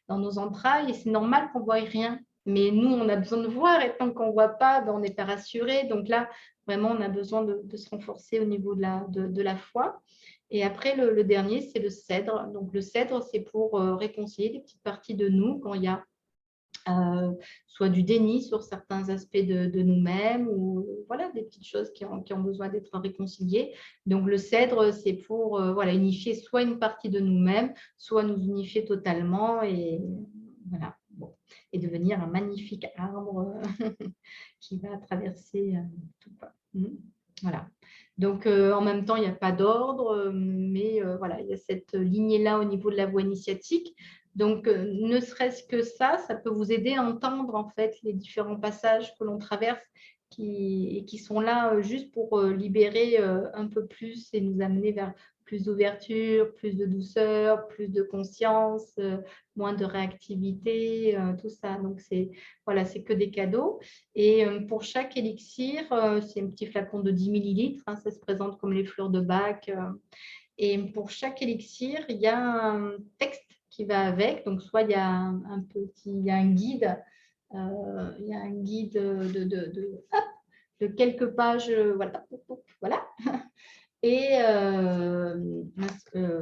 dans nos entrailles. Et c'est normal qu'on ne voie rien. Mais nous, on a besoin de voir. Et tant qu'on ne voit pas, ben, on n'est pas rassuré. Donc là, vraiment, on a besoin de se renforcer au niveau de la foi. Et après, le dernier, c'est le cèdre. Donc, le cèdre, c'est pour réconcilier des petites parties de nous quand il y a soit du déni sur certains aspects de nous-mêmes ou voilà, des petites choses qui ont besoin d'être réconciliées. Donc, le cèdre, c'est pour voilà, unifier soit une partie de nous-mêmes, soit nous unifier totalement et voilà, bon, et devenir un magnifique arbre qui va traverser tout. Voilà. Donc, en même temps, il n'y a pas d'ordre, mais voilà, il y a cette lignée-là au niveau de la voie initiatique. Donc, ne serait-ce que ça peut vous aider à entendre en fait les différents passages que l'on traverse qui sont là juste pour libérer un peu plus et nous amener vers plus d'ouverture, plus de douceur, plus de conscience, moins de réactivité, tout ça. Donc, voilà, c'est que des cadeaux. Et pour chaque élixir, c'est un petit flacon de 10 millilitres. Hein, ça se présente comme les fleurs de Bach. Et pour chaque élixir, il y a un texte qui va avec. Donc, soit il y a il y a un guide, il y a un guide de quelques pages, voilà, voilà. Et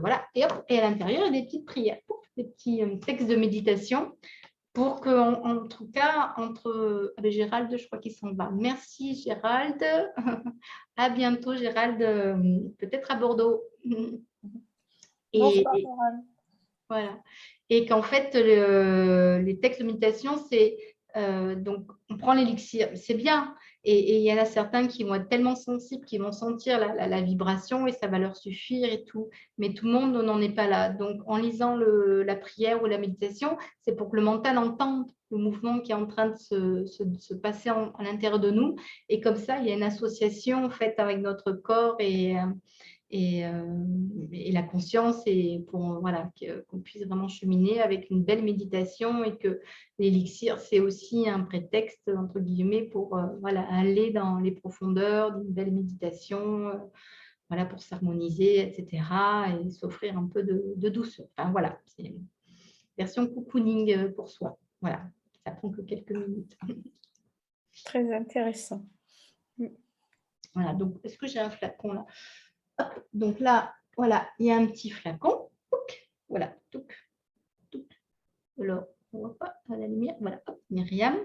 voilà, et hop, et à l'intérieur, il y a des petites prières, des petits textes de méditation pour que, en tout cas, entre Gérald, je crois qu'il s'en va. Merci Gérald. À bientôt Gérald, peut-être à Bordeaux. Bonsoir, Laurent. Voilà. Et qu'en fait, les textes de méditation, c'est donc on prend l'élixir, c'est bien. Et il y en a certains qui vont être tellement sensibles, qui vont sentir la vibration et ça va leur suffire et tout. Mais tout le monde n'en est pas là. Donc, en lisant la prière ou la méditation, c'est pour que le mental entende le mouvement qui est en train de se passer à l'intérieur de nous. Et comme ça, il y a une association en fait avec notre corps et la conscience et pour voilà, qu'on puisse vraiment cheminer avec une belle méditation et que l'élixir, c'est aussi un prétexte, entre guillemets, pour voilà, aller dans les profondeurs d'une belle méditation, voilà, pour s'harmoniser, etc. et s'offrir un peu de douceur. Enfin, voilà, c'est une version cocooning pour soi. Voilà, ça prend que quelques minutes. Très intéressant. Voilà, donc est-ce que j'ai un flacon là? Donc là, voilà, il y a un petit flacon. Voilà, alors, on voit pas à la lumière, voilà, hop, Myriam.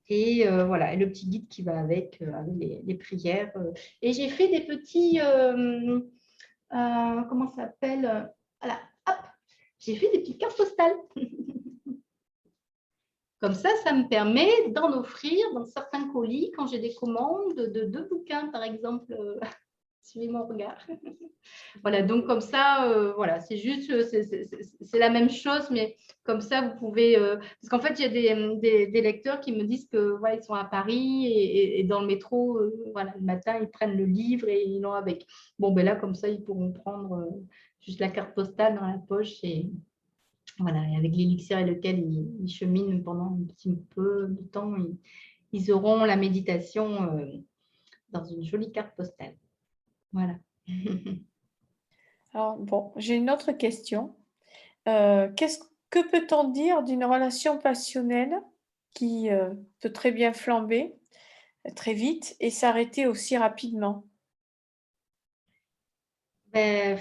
Et voilà, et le petit guide qui va avec, les prières. Et j'ai fait des petits, comment ça s'appelle, voilà, hop, j'ai fait des petites cartes postales. Comme ça me permet d'en offrir dans certains colis quand j'ai des commandes de 2 bouquins, par exemple. Suivez mon regard. Voilà, donc comme ça, voilà, c'est juste, c'est la même chose, mais comme ça, vous pouvez… parce qu'en fait, il y a des lecteurs qui me disent que voilà, ils sont à Paris et dans le métro, voilà, le matin, ils prennent le livre et ils l'ont avec. Bon, ben là, comme ça, ils pourront prendre juste la carte postale dans la poche et voilà, et avec l'élixir et lequel ils cheminent pendant un petit peu de temps, ils auront la méditation dans une jolie carte postale. Voilà. Alors, bon, j'ai une autre question. Que peut-on dire d'une relation passionnelle qui peut très bien flamber très vite et s'arrêter aussi rapidement? Ben,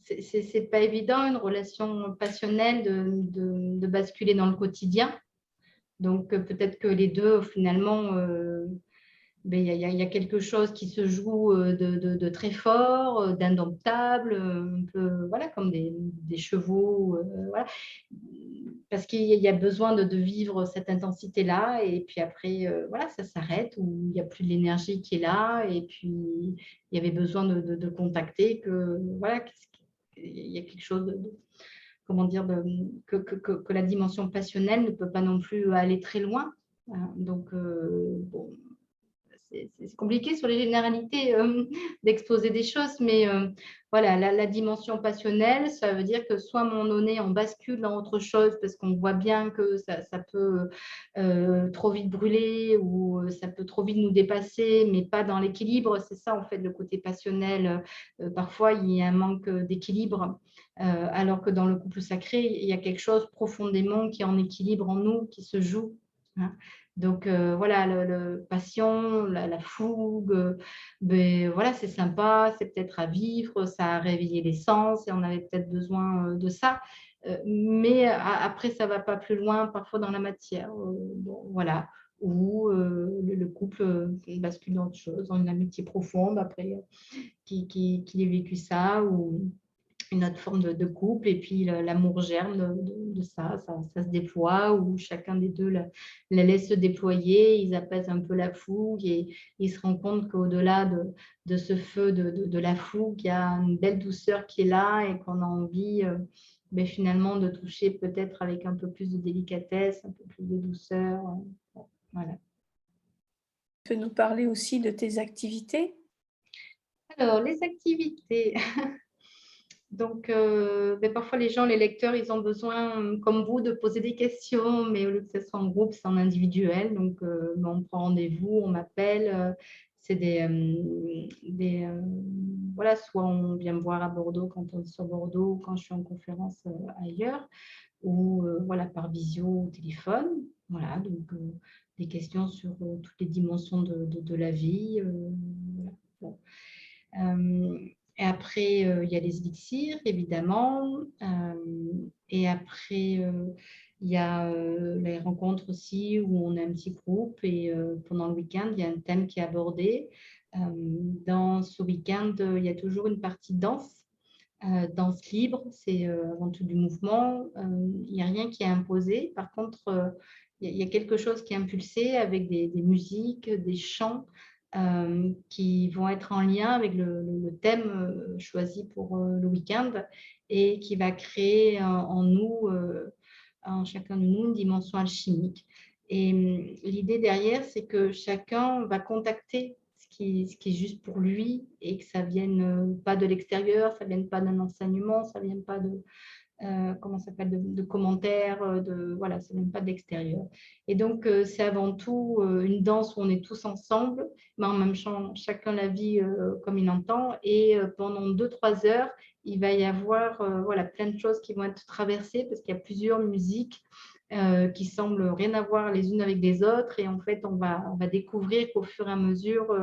c'est pas évident, une relation passionnelle, de basculer dans le quotidien. Donc, peut-être que les deux, finalement, ben, il y a quelque chose qui se joue de très fort, d'indomptable, un peu voilà, comme des chevaux. Voilà. Parce qu'il y a besoin de vivre cette intensité-là. Et puis après, voilà, ça s'arrête, ou il n'y a plus de l'énergie qui est là. Et puis, il y avait besoin de contacter que, voilà, il y a quelque chose comment dire, que la dimension passionnelle ne peut pas non plus aller très loin. Donc, bon, c'est compliqué sur les généralités d'exposer des choses, mais voilà, la dimension passionnelle, ça veut dire que soit à un moment donné, on bascule dans autre chose parce qu'on voit bien que ça peut trop vite brûler ou ça peut trop vite nous dépasser, mais pas dans l'équilibre. C'est ça, en fait, le côté passionnel. Parfois, il y a un manque d'équilibre, alors que dans le couple sacré, il y a quelque chose profondément qui est en équilibre en nous, qui se joue. Hein. Donc voilà, passion, la fougue, ben, voilà, c'est sympa, c'est peut-être à vivre, ça a réveillé les sens et on avait peut-être besoin de ça. Mais après, ça ne va pas plus loin, parfois dans la matière. Bon, voilà. Ou le couple bascule dans autre chose, dans une amitié profonde, après, qui ait vécu ça, ou une autre forme de couple, et puis l'amour germe de ça se déploie, ou chacun des deux la laisse se déployer, ils apaisent un peu la fougue et ils se rendent compte qu'au-delà de ce feu de la fougue, il y a une belle douceur qui est là et qu'on a envie finalement de toucher peut-être avec un peu plus de délicatesse, un peu plus de douceur. Voilà. Tu peux nous parler aussi de tes activités? Alors, les activités. Donc, parfois, les gens, les lecteurs, ils ont besoin, comme vous, de poser des questions, mais au lieu que ce soit en groupe, c'est en individuel. Donc, on prend rendez-vous, on m'appelle. C'est voilà, soit on vient me voir à Bordeaux quand on est sur Bordeaux, ou quand je suis en conférence ailleurs, ou voilà, par visio ou téléphone. Voilà, donc des questions sur toutes les dimensions de la vie. Voilà. Bon. Et après, il y a les élixirs, évidemment. Et après, il y a les rencontres aussi, où on a un petit groupe. Et pendant le week-end, il y a un thème qui est abordé. Dans ce week-end, il y a toujours une partie danse. Danse libre, c'est avant tout du mouvement. Il n'y a rien qui est imposé. Par contre, il y a quelque chose qui est impulsé avec des musiques, des chants qui vont être en lien avec le thème choisi pour le week-end, et qui va créer en nous, en chacun de nous, une dimension alchimique. Et l'idée derrière, c'est que chacun va contacter ce qui est juste pour lui, et que ça ne vienne pas de l'extérieur, ça ne vienne pas d'un enseignement, ça ne vienne pas de, comment ça s'appelle, de commentaires, voilà, ça ne vient pas de l'extérieur. Et donc, c'est avant tout une danse où on est tous ensemble, mais en même temps, chacun la vit comme il entend. Et pendant 2-3 heures, il va y avoir voilà, plein de choses qui vont être traversées, parce qu'il y a plusieurs musiques qui semblent rien avoir les unes avec les autres. Et en fait, on va découvrir qu'au fur et à mesure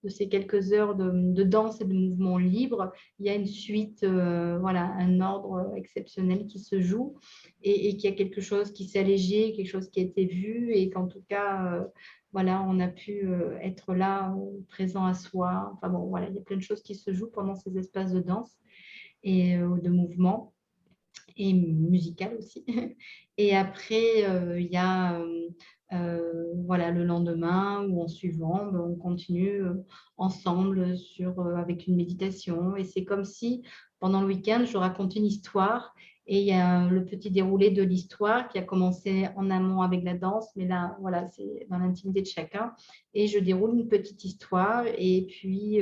de ces quelques heures de danse et de mouvement libre, il y a une suite, voilà, un ordre exceptionnel qui se joue et qu'il y a quelque chose qui s'est allégé, quelque chose qui a été vu et qu'en tout cas, voilà, on a pu être là, présent à soi. Enfin bon, voilà, il y a plein de choses qui se jouent pendant ces espaces de danse et de mouvement et musical aussi. Et après, il y a voilà, le lendemain ou en suivant, ben, on continue ensemble avec une méditation. Et c'est comme si pendant le week-end, je raconte une histoire et il y a le petit déroulé de l'histoire qui a commencé en amont avec la danse, mais là, voilà, c'est dans l'intimité de chacun. Et je déroule une petite histoire et puis,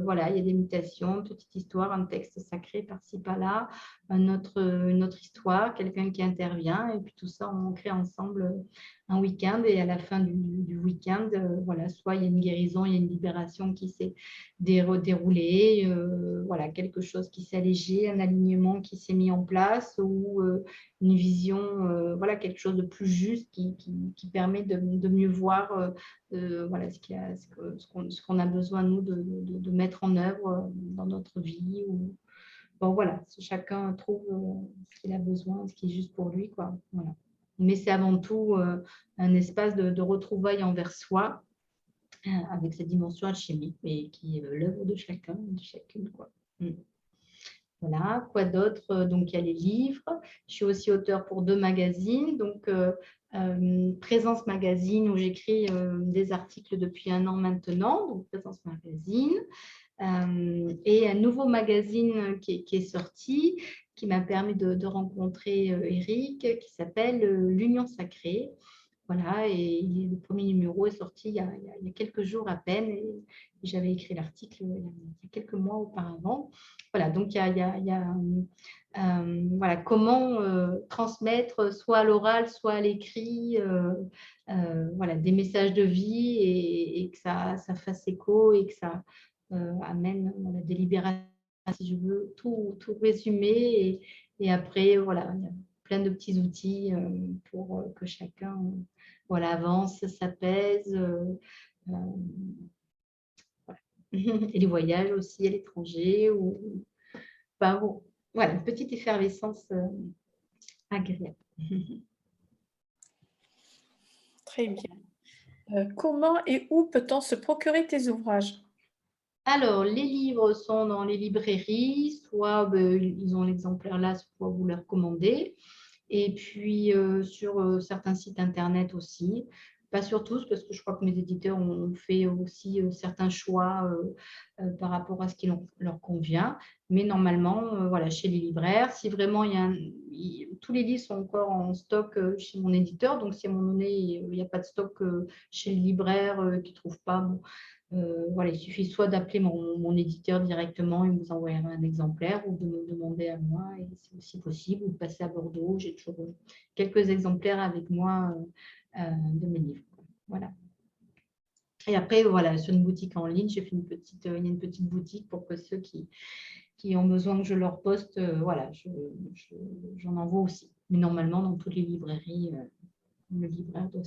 voilà, il y a des méditations, une petite histoire, un texte sacré par-ci, par-là, une autre histoire, quelqu'un qui intervient et puis tout ça, on crée ensemble un week-end et à la fin du week-end, voilà, soit il y a une guérison, il y a une libération qui s'est déroulée, voilà, quelque chose qui s'est allégé, un alignement qui s'est mis en place ou une vision, voilà, quelque chose de plus juste qui permet de mieux voir voilà, ce qu'on a besoin, nous, de mettre en œuvre dans notre vie. Bon, voilà, chacun trouve ce qu'il a besoin, ce qui est juste pour lui, quoi. Voilà. Mais c'est avant tout un espace de retrouvailles envers soi, avec cette dimension alchimique, mais qui est l'œuvre de chacun, de chacune, quoi. Voilà, quoi d'autre? Donc, il y a les livres. Je suis aussi auteure pour 2 magazines. Donc, Présence Magazine, où j'écris des articles depuis 1 an maintenant. Donc, Présence Magazine. Et un nouveau magazine qui est sorti, qui m'a permis de rencontrer Eric, qui s'appelle L'Union Sacrée. Voilà, et le premier numéro est sorti il y a quelques jours à peine, et j'avais écrit l'article il y a quelques mois auparavant. Voilà, donc il y a voilà, comment transmettre soit à l'oral, soit à l'écrit, voilà, des messages de vie et que ça fasse écho et que ça amène voilà, des libérations, si je veux tout résumer. Et après, voilà, il y a plein de petits outils pour que chacun voilà, avance, s'apaise. Voilà. Et les voyages aussi à l'étranger. Enfin, bon, voilà, une petite effervescence agréable. Très bien. Comment et où peut-on se procurer tes ouvrages? Alors, les livres sont dans les librairies, soit ben, ils ont l'exemplaire là, soit vous les recommandez. Et puis, sur certains sites internet aussi. Pas sur tous, parce que je crois que mes éditeurs ont fait aussi certains choix par rapport à ce qui leur convient. Mais normalement, voilà, chez les libraires, si vraiment tous les livres sont encore en stock chez mon éditeur, donc si à un moment donné, il n'y a pas de stock chez le libraire qui ne trouve pas, bon, voilà, il suffit soit d'appeler mon éditeur directement, il vous envoie un exemplaire, ou de me demander à moi, et c'est aussi possible, ou de passer à Bordeaux. J'ai toujours quelques exemplaires avec moi de mes livres. Voilà. Et après, voilà, sur une boutique en ligne, j'ai fait il y a une petite boutique pour que ceux qui ont besoin que je leur poste, voilà, j'en envoie aussi. Mais normalement, dans toutes les librairies, le libraire peut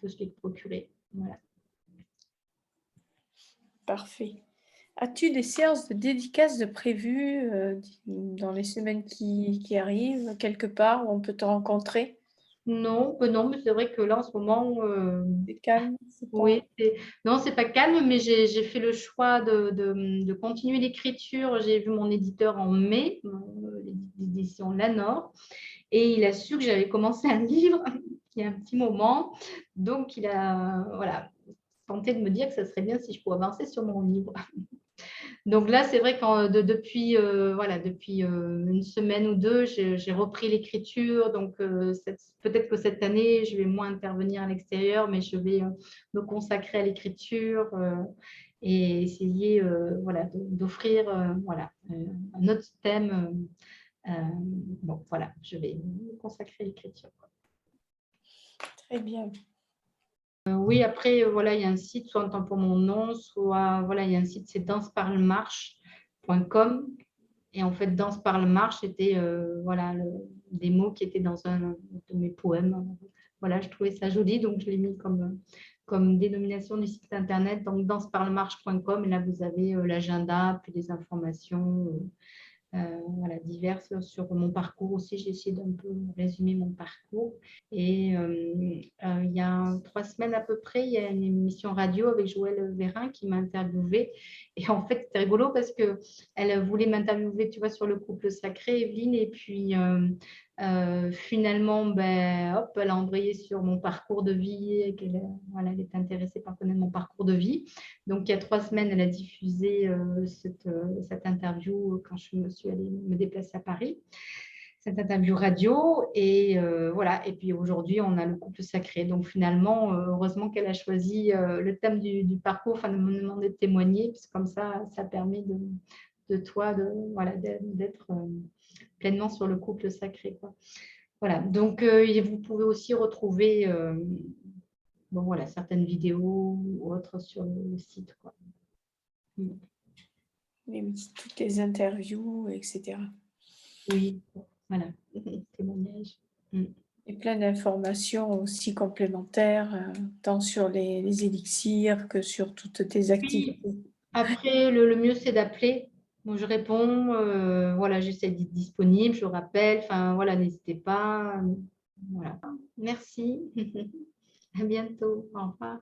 se les procurer. Voilà. Parfait. As-tu des séances de dédicaces de prévues dans les semaines qui arrivent, quelque part où on peut te rencontrer? Non, non, mais c'est vrai que là, en ce moment, C'est calme, oui, non, c'est pas calme, mais j'ai fait le choix de continuer l'écriture. J'ai vu mon éditeur en mai, l'édition Lanor, et il a su que j'avais commencé un livre il y a un petit moment. Donc, il a voilà, tenté de me dire que ça serait bien si je pouvais avancer sur mon livre. Donc là, c'est vrai que depuis une semaine ou deux, j'ai repris l'écriture. Donc peut-être que cette année, je vais moins intervenir à l'extérieur, mais je vais me consacrer à l'écriture et essayer voilà, d'offrir voilà, un autre thème. Bon, voilà, je vais me consacrer à l'écriture. Très bien. Oui, après, voilà, il y a un site, soit en temps pour mon nom, soit voilà, il y a un site, c'est danseparlemarche.com. Et en fait, Danse Parle Marche, c'était voilà, des mots qui étaient dans un de mes poèmes. Voilà, je trouvais ça joli, donc je l'ai mis comme dénomination du site internet, donc danseparlemarche.com. Et là, vous avez l'agenda, puis des informations voilà, diverses sur mon parcours aussi. J'ai essayé d'un peu résumer mon parcours. Et il y a 3 semaines à peu près, il y a une émission radio avec Joëlle Vérin qui m'a interviewée. Et en fait, c'était rigolo parce qu'elle voulait m'interviewer, tu vois, sur le couple sacré, Evelyne. Et puis, finalement, ben, hop, elle a embrayé sur mon parcours de vie. Et voilà, elle est intéressée par connaître mon parcours de vie. Donc, il y a 3 semaines, elle a diffusé cette interview quand je me suis allée me déplacer à Paris, cette interview radio. Et voilà. Et puis aujourd'hui, on a le couple sacré. Donc, finalement, heureusement qu'elle a choisi le thème du parcours, enfin, de me demander de témoigner, parce que comme ça permet de toi voilà, d'être pleinement sur le couple sacré, quoi. Voilà. Donc, vous pouvez aussi retrouver bon, voilà, certaines vidéos ou autres sur le site, quoi. Oui, toutes les interviews, etc. Oui, voilà, témoignage. Et plein d'informations aussi complémentaires, tant sur les élixirs que sur toutes tes activités. Oui. Après, le mieux, c'est d'appeler. Moi, je réponds, voilà, j'essaie d'être disponible, je rappelle, enfin, voilà, n'hésitez pas. Voilà. Merci. À bientôt. Au revoir.